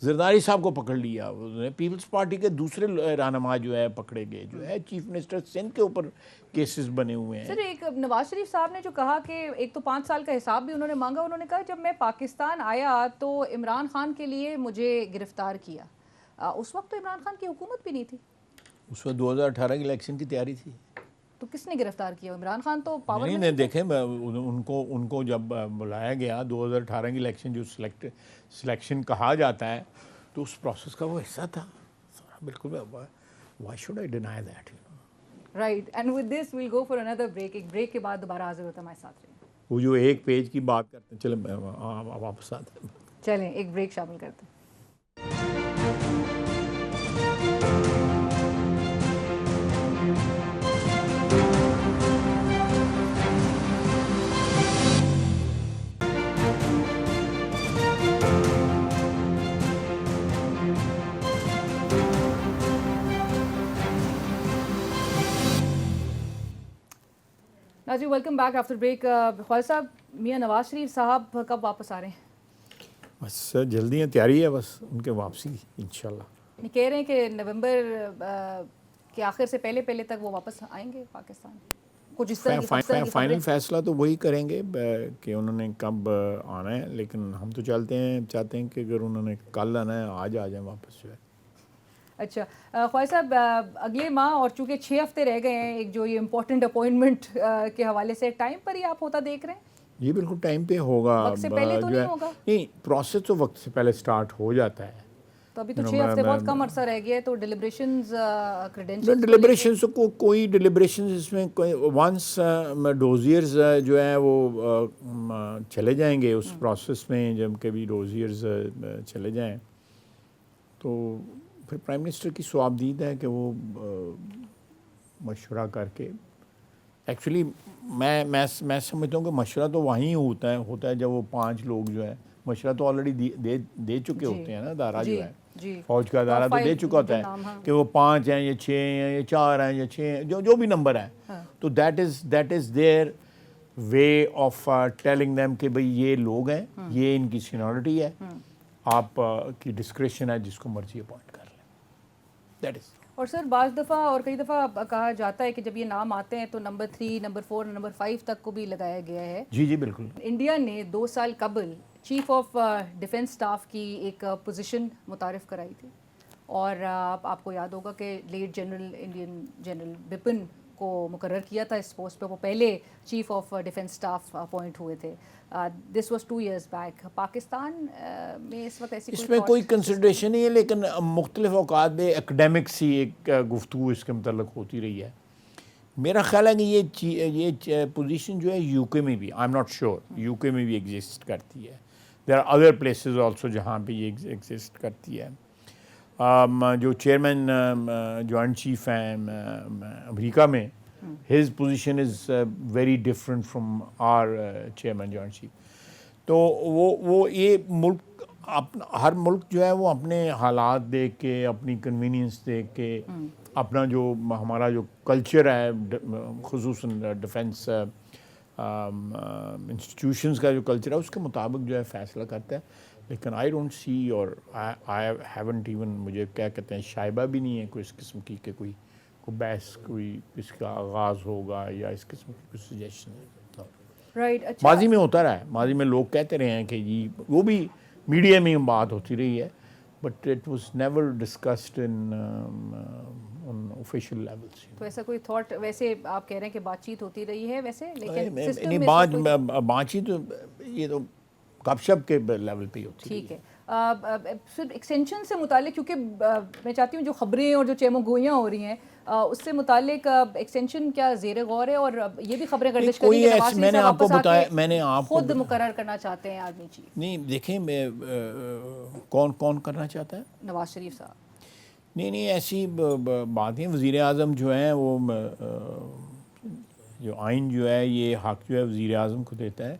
زرداری صاحب کو پکڑ لیا, پیپلز پارٹی کے دوسرے رہنما جو ہے پکڑے گئے, جو ہے چیف منسٹر سندھ کے اوپر کیسز بنے ہوئے ہیں. سر ایک نواز شریف صاحب نے جو کہا کہ ایک تو 5 سال کا حساب بھی انہوں نے مانگا, انہوں نے کہا جب میں پاکستان آیا تو عمران خان کے لیے مجھے گرفتار کیا. اس وقت تو عمران خان کی حکومت بھی نہیں تھی, اس وقت 2018 کی الیکشن کی تیاری تھی. تو کس نے گرفتار کیا؟ عمران خان تو پاور میں نہیں دیکھیں ان کو جب بلایا گیا 2018 کی الیکشن جو سلیکشن کہا جاتا ہے تو اس پروسیس کا وہ حصہ تھا بالکل. Why should I deny that? Right. And with this we'll go for اندر بریک. ایک بریک کے بعد دوبارہ حاضر ہوتا ہے ہمارے ساتھ رہیے. وہ جو ایک پیج کی بات کرتے ہیں, چلیں واپس آتے ہیں. چلیں ایک بریک شامل کرتے ہیں. ناظرین ویلکم بیک آفٹر بریک. خواجہ صاحب, میاں نواز شریف صاحب کب واپس آ رہے ہیں؟ بس جلدی تیاری ہے بس ان کے واپسی کی انشاءاللہ. کہہ رہے ہیں کہ نومبر کے آخر سے پہلے تک وہ واپس آئیں گے پاکستان. کچھ اس طرح فائنل فیصلہ تو وہی کریں گے کہ انہوں نے کب آنا ہے, لیکن ہم تو چاہتے ہیں کہ اگر انہوں نے کل آنا ہے آج آ جائیں واپس جو ہے. اچھا خواجہ صاحب, اگلے ماہ اور چونکہ 6 ہفتے رہ گئے ہیں ایک جو یہ امپورٹنٹ اپوائنٹمنٹ کے حوالے سے, ٹائم پر ہی آپ ہوتا دیکھ رہے ہیں؟ جی بالکل ٹائم پہ ہوگا. وقت سے پہلے تو نہیں ہوگا؟ نہیں, پروسیس تو وقت سے پہلے سٹارٹ ہو جاتا ہے. تو ابھی تو 6 ہفتے بہت کم عرصہ رہ گیا ہے, تو ڈیلیبریشنز ڈیلیبریشنز کوئی ڈیلیبریشنز اس میں ونس ڈوزیئرز جو ہیں وہ چلے جائیں گے اس پروسیس میں, جب کبھی ڈوزیئرز چلے جائیں تو پھر پرائم منسٹر کی صوابدید ہے کہ وہ مشورہ کر کے, ایکچولی میں سمجھتا ہوں کہ مشورہ تو وہیں ہوتا ہے جب وہ 5 لوگ جو ہے مشورہ تو آلریڈی دے چکے ہوتے ہیں نا. ادارہ جو ہے فوج کا ادارہ تو دے چکا ہوتا ہے کہ وہ 5 ہیں یا 6 ہیں یا 4 ہیں یا 6 ہیں, جو بھی نمبر ہے. تو that is their way of telling them کہ بھئی یہ لوگ ہیں, یہ ان کی سینیورٹی ہے, آپ کی ڈسکریشن ہے, جس کو مرضی اپوائنٹ کر لیں. That is. اور سر بعض دفعہ اور کئی دفعہ کہا جاتا ہے کہ جب یہ نام آتے ہیں تو نمبر 3, نمبر 4, نمبر 5 تک کو بھی لگایا گیا ہے. جی بالکل. انڈیا نے 2 سال قبل چیف آف ڈیفنس سٹاف کی ایک پوزیشن متعارف کرائی تھی, اور آپ کو یاد ہوگا کہ لیٹ انڈین جنرل بپن کو مقرر کیا تھا اس پوسٹ پہ. وہ پہلے chief of defence staff appoint ہوئے تھے. This was 2 years back. Pakistan میں اس وقت ایسی اس میں کوئی کنسیڈریشن نہیں ہے, لیکن مختلف اوقات میں ایکڈیمک سی ایک گفتگو اس کے متعلق ہوتی رہی ہے. میرا خیال ہے کہ یہ پوزیشن جو ہے یو کے میں بھی, I am not sure, U K میں بھی ایگزسٹ کرتی ہے. There are other places also جہاں پہ یہ ایگزسٹ کرتی ہے. جو چیئرمین جوائنٹ چیف ہیں امریکہ میں, his position is very different from our chairman joint chief. تو وہ یہ ملک ہر ملک جو ہے وہ اپنے حالات دیکھ کے, اپنی کنوینئنس دیکھ کے, اپنا جو ہمارا جو کلچر ہے خصوصاً ڈیفنس انسٹیٹیوشنز کا جو کلچر ہے اس کے مطابق جو ہے فیصلہ کرتا ہے. لیکن آئی ڈونٹ سی اور آئی ہیونٹ ایون, مجھے کیا کہتے ہیں, شائبہ بھی نہیں ہے کوئی اس قسم کی کہ کوئی بحث کوئی اس کا آغاز ہوگا یا اس قسم کی کوئی سجیشن ہے. رائٹ. ماضی میں ہوتا رہا ہے, ماضی میں لوگ کہتے رہے ہیں کہ جی, وہ بھی میڈیا میں بات ہوتی رہی ہے, but it was never discussed in official levels. تو ایسا کوئی تھاٹ, ویسے آپ کہہ رہے ہیں کہ بات چیت ہوتی رہی ہے ویسے, لیکن بات چیت یہ تو گپ شپ کے لیول پہ ہی ہوتی ہے. ٹھیک ہے. پھر ایکسٹینشن سے متعلق, کیونکہ میں چاہتی ہوں جو خبریں اور جو چیمو گوئیاں ہو رہی ہیں اس سے متعلق ایکسٹینشن کیا زیر غور ہے, اور یہ بھی خبریں گردش کر رہی ہیں کہ میں نے آپ کو بتایا, میں نے آپ کو خود مقرر کرنا چاہتے ہیں آرمی چیف. نہیں دیکھیں, میں کون کرنا چاہتا ہے؟ نواز شریف صاحب. نہیں ایسی باتیں, وزیر اعظم جو ہیں وہ جو آئین جو ہے یہ حق جو ہے وزیر اعظم کو دیتا ہے,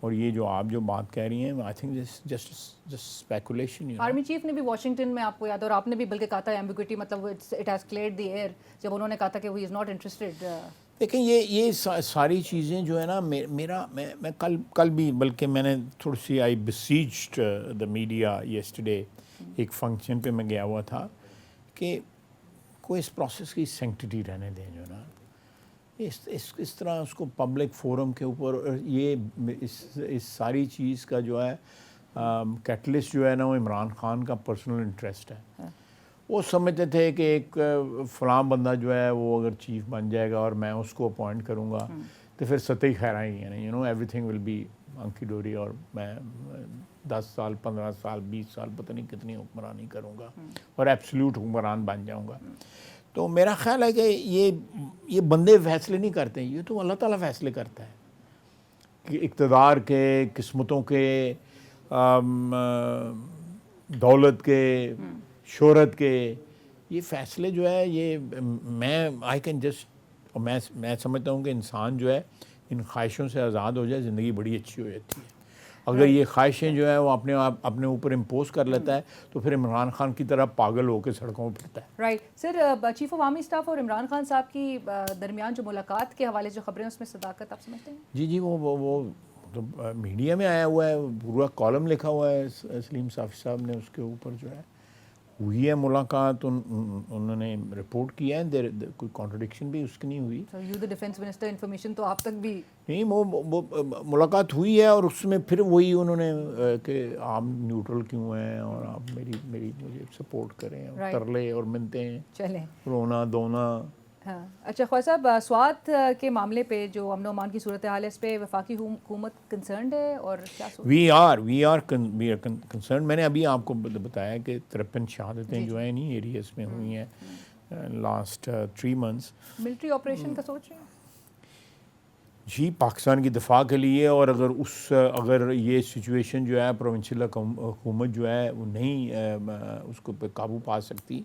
اور یہ جو آپ جو بات کہہ رہی ہیں, I think just speculation. Army chief نے بھی واشنگٹن میں, آپ کو یاد, اور آپ نے بھی بلکہ کہا تھا ایمبیگوٹی, مطلب it has cleared the air, جب انہوں نے کہا تھا کہ ہی از ناٹ انٹرسٹڈ. دیکھیں یہ ساری چیزیں جو ہے نا, میں کل بھی, بلکہ میں نے تھوڑی سی آئی بسیجڈ دا میڈیا یسٹرڈے, ایک فنکشن پہ میں گیا ہوا تھا, کہ کوئی اس پروسیس کی سینکٹیٹی رہنے دیں جو نا, اس طرح اس کو پبلک فورم کے اوپر, یہ اس ساری چیز کا جو ہے کیٹلسٹ جو ہے نا وہ عمران خان کا پرسنل انٹرسٹ ہے. وہ سمجھتے تھے کہ ایک فلاں بندہ جو ہے وہ اگر چیف بن جائے گا اور میں اس کو اپوائنٹ کروں گا تو پھر سطحی خیراں ہی ہیں، ایوری تھنگ ول بی ہنکی ڈوری، اور میں 10 سال 15 سال 20 سال پتہ نہیں کتنی حکمرانی کروں گا اور ایبسلیوٹ حکمران بن جاؤں گا. تو میرا خیال ہے کہ یہ بندے فیصلے نہیں کرتے، یہ تو اللہ تعالیٰ فیصلے کرتا ہے کہ اقتدار کے، قسمتوں کے، دولت کے، شہرت کے، یہ فیصلے جو ہے یہ میں سمجھتا ہوں کہ انسان جو ہے ان خواہشوں سے آزاد ہو جائے زندگی بڑی اچھی ہو جاتی ہے. اگر یہ خواہشیں جو ہے وہ اپنے اوپر امپوز کر لیتا ہے تو پھر عمران خان کی طرح پاگل ہو کے سڑکوں پہ پھرتا ہے. Right sir, chief of army staff اور عمران خان صاحب کی درمیان جو ملاقات کے حوالے سے جو خبریں اس میں صداقت آپ سمجھتے ہیں؟ جی وہ تو میڈیا میں آیا ہوا ہے، پورا کالم لکھا ہوا ہے سلیم صافی صاحب نے، اس کے اوپر جو ہے ہوئی ہے ملاقات، انہوں نے رپورٹ کیا ہے، کوئی کانٹرڈکشن بھی اس کی نہیں ہوئی. You the defence minister, information تو آپ تک بھی نہیں، وہ ملاقات ہوئی ہے اور اس میں پھر وہی انہوں نے کہ آپ نیوٹرل کیوں ہیں اور آپ مجھے سپورٹ کریں، ترلے اور منتیں، چلیں رونا دھونا. ہاں اچھا خواجہ صاحب، سوات کے معاملے پہ جو امن و امان کی صورتحال ہے اس پہ وفاقی حکومت کنسرنڈ ہے اور کیا وی آر کنسرن. میں نے ابھی آپ کو بتایا کہ 53 شہادتیں جو ہیں انہی ایریاز میں ہوئی ہیں لاسٹ 3 months. ملٹری آپریشن کا سوچ رہے ہیں؟ جی، پاکستان کی دفاع کے لیے، اور اگر یہ سچویشن جو ہے پروونشل حکومت جو ہے وہ نہیں اس کو پہ قابو پا سکتی،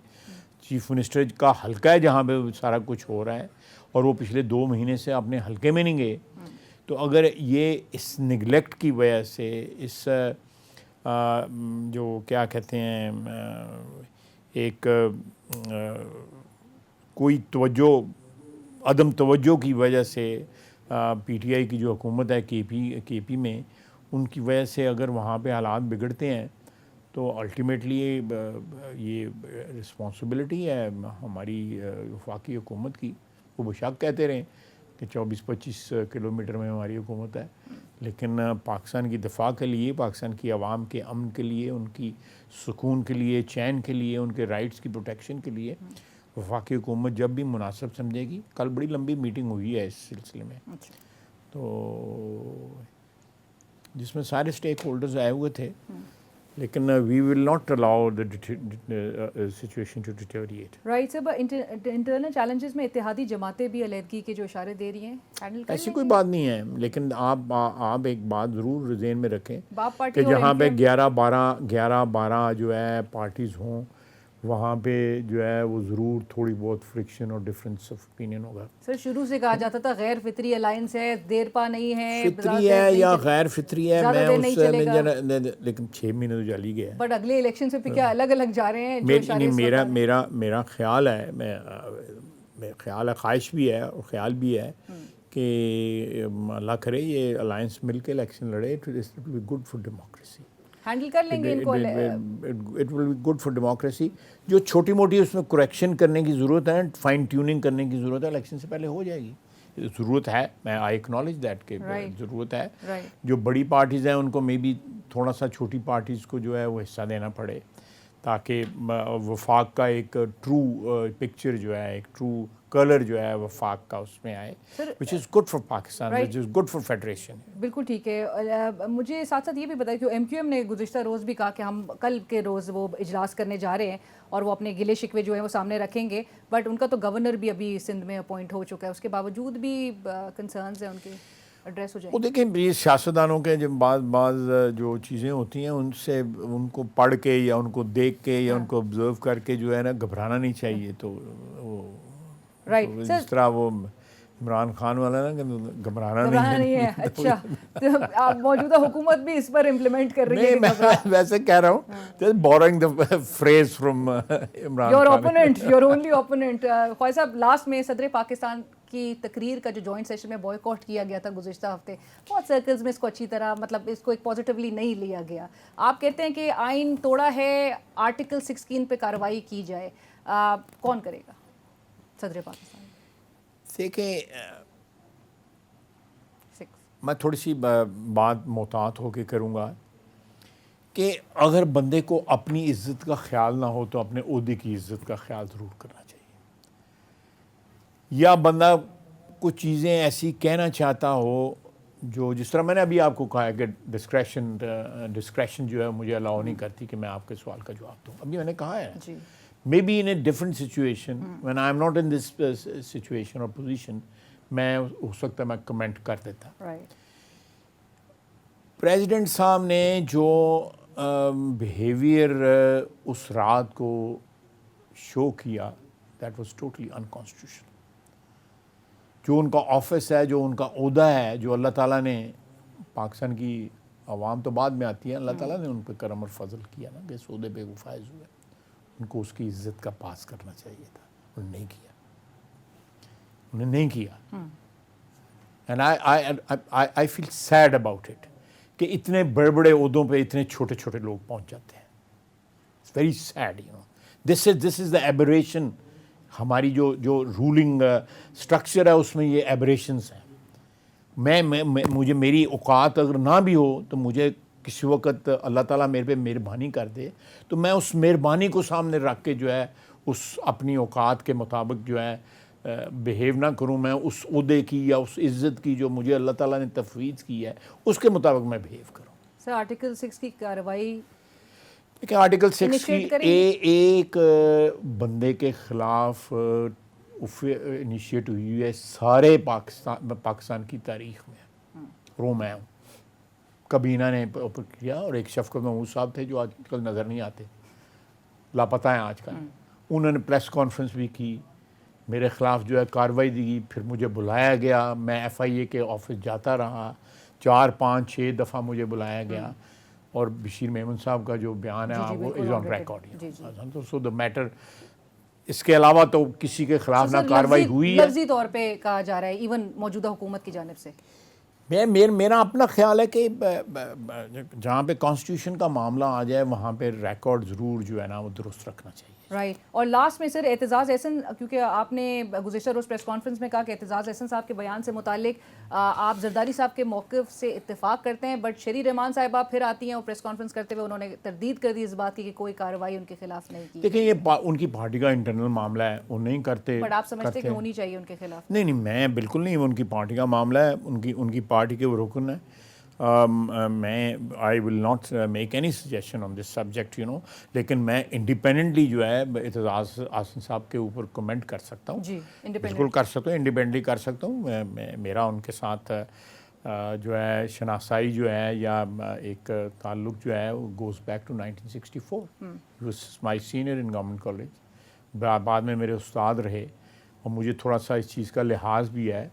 چیف منسٹر کا حلقہ ہے جہاں پہ سارا کچھ ہو رہا ہے اور وہ پچھلے 2 مہینے سے اپنے حلقے میں نہیں گئے، تو اگر یہ اس نگلیکٹ کی وجہ سے، اس جو کیا کہتے ہیں ایک کوئی عدم توجہ کی وجہ سے پی ٹی آئی کی جو حکومت ہے کے پی میں، ان کی وجہ سے اگر وہاں پہ حالات بگڑتے ہیں تو الٹیمیٹلی یہ رسپانسبلٹی ہے ہماری وفاقی حکومت کی. وہ بشک کہتے رہیں کہ 24-25 کلومیٹر میں ہماری حکومت ہے، لیکن پاکستان کی دفاع کے لیے، پاکستان کی عوام کے امن کے لیے، ان کی سکون کے لیے، چین کے لیے، ان کے رائٹس کی پروٹیکشن کے لیے وفاقی حکومت جب بھی مناسب سمجھے گی. کل بڑی لمبی میٹنگ ہوئی ہے اس سلسلے میں، تو جس میں سارے اسٹیک ہولڈرز آئے ہوئے تھے، لیکن we will not allow the situation to deteriorate. Right sir, internal challenges میں اتحادی جماعتیں بھی علیحدگی کے جو اشارے دے رہی ہیں، ایسی کوئی بات نہیں ہے، لیکن آپ ایک بات ضرور ذہن میں رکھیں باپ پارٹی کہ جہاں پہ 11-12 جو ہے پارٹیز ہوں، وہاں پہ جو ہے وہ ضرور تھوڑی بہت فرکشن اور ڈفرینس آف اوپینین ہوگا. سر شروع سے کہا جاتا تھا غیر فطری الائنس ہے، دیر پا نہیں ہے، فطری ہے یا غیر فطری ہے، میں اس لیکن 6 مہینے تو جل ہی گیا ہے. بٹ اگلے الیکشن سے پھر کیا الگ الگ جا رہے ہیں؟ میرا خیال ہے، خواہش بھی ہے اور خیال بھی ہے کہ اللہ کرے یہ الائنس مل کے الیکشن لڑے. It will be good for democracy. Handle کر لیں گے ان کو. It will be good for democracy. جو چھوٹی موٹی اس میں کریکشن کرنے کی ضرورت ہے، فائن ٹیوننگ کرنے کی ضرورت ہے، الیکشن سے پہلے ہو جائے گی. ضرورت ہے، میں آئی ایکنالج دیٹ کہ ضرورت ہے. جو بڑی پارٹیز ہیں ان کو مے بی تھوڑا سا چھوٹی پارٹیز کو جو ہے وہ حصہ دینا پڑے، تاکہ وفاق کا ایک ٹرو پکچر جو ہے، ایک ٹرو کلر جو ہے وفاق کا اس میں آئے، which is good for Pakistan, which is good for federation. بالکل ٹھیک ہے. مجھے ساتھ ساتھ یہ بھی بتایا کہ ایم کیو ایم نے گزشتہ روز بھی کہا کہ ہم کل کے روز وہ اجلاس کرنے جا رہے ہیں اور وہ اپنے گلے شکوے جو ہیں وہ سامنے رکھیں گے، بٹ ان کا تو گورنر بھی ابھی سندھ میں اپوائنٹ ہو چکا ہے، اس کے باوجود بھی کنسرنز ہیں ان کے ایڈریس ہو جائیں. وہ دیکھیں، یہ سیاستدانوں کے جب بعض جو چیزیں ہوتی ہیں ان سے ان کو پڑھ کے یا ان کو دیکھ کے یا ان کو آبزرو کر کے جو ہے نا گھبرانا نہیں چاہیے. تو وہ جس طرح وہ عمران خان والا نا گھبرانا نہیں ہے. اچھا، آپ موجودہ حکومت بھی اس پر امپلیمنٹ کر رہی ہے؟ میں ویسے کہہ رہا ہوں، borrowing the phrase from Imran your opponent, your only opponent. Khawaja صاحب، لاسٹ میں صدر پاکستان کی تقریر کا جو جوائنٹ سیشن میں بوائے کاٹ کیا گیا تھا گزشتہ ہفتے، بہت سرکلز میں اس کو اچھی طرح اس کو ایک پازیٹیولی نہیں لیا گیا. آپ کہتے ہیں کہ آئین توڑا ہے، آرٹیکل 16 پہ کارروائی کی جائے، کون کرے گا صدر پاکستان؟ دیکھیں، میں تھوڑی سی بات محتاط ہو کے کروں گا کہ اگر بندے کو اپنی عزت کا خیال نہ ہو تو اپنے عہدے کی عزت کا خیال ضرور کرنا چاہیے. یا بندہ کچھ چیزیں ایسی کہنا چاہتا ہو جو جس طرح میں نے ابھی آپ کو کہا ہے کہ ڈسکریشن جو ہے مجھے الاؤ نہیں کرتی کہ میں آپ کے سوال کا جواب دوں. ابھی میں نے کہا ہے جی may be in a different situation when I am not in this situation اور پوزیشن میں ہو سکتا ہے میں کمنٹ کر دیتا. رائٹ پریزیڈنٹ صاحب نے جو بیہیویئر اس رات کو شو کیا دیٹ واز ٹوٹلی انکانسٹیٹیوشنل. جو ان کا آفس ہے, جو ان کا عہدہ ہے, جو اللہ تعالیٰ نے پاکستان کی عوام تو بعد میں آتی ہے, اللہ تعالیٰ نے ان پہ کرم اور فضل کیا نا کہ اس عہدے پہ وہ فائز ہوئے, ان کو اس کی عزت کا پاس کرنا چاہیے تھا. انہوں نے نہیں کیا, انہوں نے نہیں کیا. And I feel sad about it کہ اتنے بڑے بڑے عہدوں پہ اتنے چھوٹے چھوٹے لوگ پہنچ جاتے ہیں. It's very sad you know. This is the aberration. ہماری جو رولنگ اسٹرکچر ہے اس میں یہ ایبریشنس ہیں. مجھے میری اوقات اگر نہ بھی ہو تو مجھے کسی وقت اللہ تعالیٰ میرے پہ مہربانی کر دے تو میں اس مہربانی کو سامنے رکھ کے جو ہے اس اپنی اوقات کے مطابق جو ہے بیہیو نہ کروں. میں اس عہدے کی یا اس عزت کی جو مجھے اللہ تعالیٰ نے تفویض کی ہے اس کے مطابق میں بیہیو کروں. سر آرٹیکل 6 کی کارروائی کہ آرٹیکل 6 کی ایک بندے کے خلاف انیشیٹ ہوئی ہے سارے پاکستان کی تاریخ میں. رو میں ہوں کبینہ نے کیا, اور ایک شفقت محمود صاحب تھے جو آج کل نظر نہیں آتے, لاپتہ ہیں آج کل. انہوں نے پریس کانفرنس بھی کی, میرے خلاف جو ہے کارروائی دی. پھر مجھے بلایا گیا, میں FIA کے آفس جاتا رہا, 4 5 6 دفعہ مجھے بلایا گیا. اور بشیر میمن صاحب کا جو بیان ہے وہ از on record. So the matter اس کے علاوہ تو کسی کے خلاف نہ کارروائی ہوئی ہے. لفظی طور پہ کہا جا رہا ہے ایون موجودہ حکومت کی جانب سے. میرا اپنا خیال ہے کہ جہاں پہ کانسٹیٹیوشن کا معاملہ آ جائے وہاں پہ ریکارڈ ضرور جو ہے نا وہ درست رکھنا چاہیے. رائٹ. اور لاسٹ میں سر اعتزاز احسن, کیونکہ آپ نے گزشتہ روز پریس کانفرنس میں کہا کہ اعتزاز احسن صاحب کے بیان سے متعلق آپ زرداری صاحب کے موقف سے اتفاق کرتے ہیں, بٹ شری رحمان صاحبہ پھر آتی ہیں اور پریس کانفرنس کرتے ہوئے انہوں نے تردید کر دی اس بات کی کہ کوئی کارروائی ان کے خلاف نہیں کی. دیکھیں یہ ان کی پارٹی کا انٹرنل معاملہ ہے, وہ نہیں کرتے. بٹ آپ سمجھتے کہ ہونی چاہیے ان کے خلاف؟ نہیں, میں بالکل نہیں, ان کی پارٹی کا معاملہ ہے, ان کی پارٹی کے وہ رکن ہے. میں I will not make any suggestion on this subject you know, لیکن میں انڈیپینڈنٹلی جو ہے اعتزاز احسن صاحب کے اوپر کمنٹ کر سکتا ہوں. جی بالکل کر سکتا ہوں, انڈیپینڈنٹلی کر سکتا ہوں. میرا ان کے ساتھ جو ہے شناسائی جو ہے یا ایک تعلق جو ہے وہ goes back to 1964. He was my senior in government college. بعد میں میرے استاد رہے, اور مجھے تھوڑا سا اس چیز کا لحاظ بھی ہے,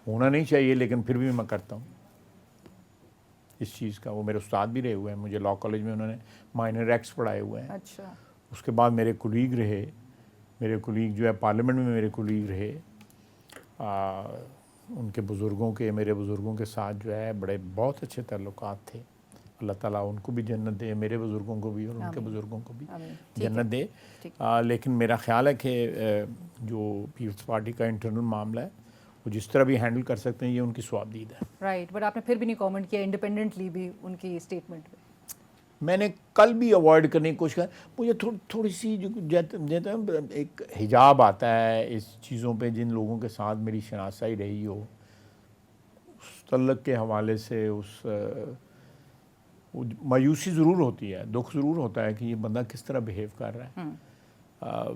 ہونا نہیں چاہیے لیکن پھر بھی میں کرتا ہوں اس چیز کا. وہ میرے استاد بھی رہے ہوئے ہیں, مجھے لاء کالج میں انہوں نے مائنر ایکٹس پڑھائے ہوئے ہیں. اچھا. اس کے بعد میرے کولیگ رہے, میرے کولیگ جو ہے پارلیمنٹ میں میرے کولیگ رہے. ان کے بزرگوں کے, میرے بزرگوں کے ساتھ جو ہے بہت اچھے تعلقات تھے. اللہ تعالیٰ ان کو بھی جنت دے, میرے بزرگوں کو بھی اور ان کے بزرگوں کو بھی جنت دے. لیکن میرا خیال ہے کہ جو پیپلز پارٹی کا انٹرنل معاملہ ہے وہ جس طرح بھی ہینڈل کر سکتے ہیں یہ ان کی ثوابدید ہے. رائٹ. بٹ آپ نے پھر بھی نہیں کامنٹ کیا انڈیپینڈنٹلی بھی ان کی اسٹیٹمنٹ پہ؟ میں نے کل بھی اوائڈ کرنے کی کوشش کی. مجھے تھوڑی سی جو ایک حجاب آتا ہے اس چیزوں پہ, جن لوگوں کے ساتھ میری شناسائی رہی ہو اس تعلق کے حوالے سے اس مایوسی ضرور ہوتی ہے, دکھ ضرور ہوتا ہے کہ یہ بندہ کس طرح بیہیو کر رہا ہے.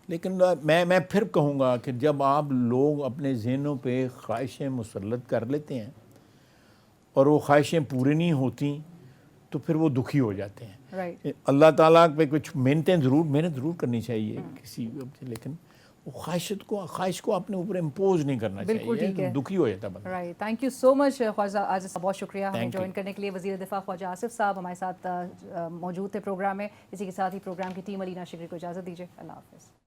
لیکن میں پھر کہوں گا کہ جب آپ لوگ اپنے ذہنوں پہ خواہشیں مسلط کر لیتے ہیں اور وہ خواہشیں پوری نہیں ہوتی تو پھر وہ دکھی ہو جاتے ہیں. اللہ تعالیٰ پہ کچھ محنت ضرور کرنی چاہیے کسی, لیکن وہ خواہش کو اپنے اوپر امپوز نہیں کرنا چاہیے, دکھی ہو جاتا بندہ. رائٹ. تھینک یو سو مچ خواجہ عاجز صاحب, بہت شکریہ ہمیں جوائن کرنے کے لیے. وزیر دفاع خواجہ آصف صاحب ہمارے ساتھ موجود تھے پروگرام میں. اسی کے ساتھ ہی پروگرام کی ٹیم علینا شگری کو اجازت دیجیے. اللہ حافظ.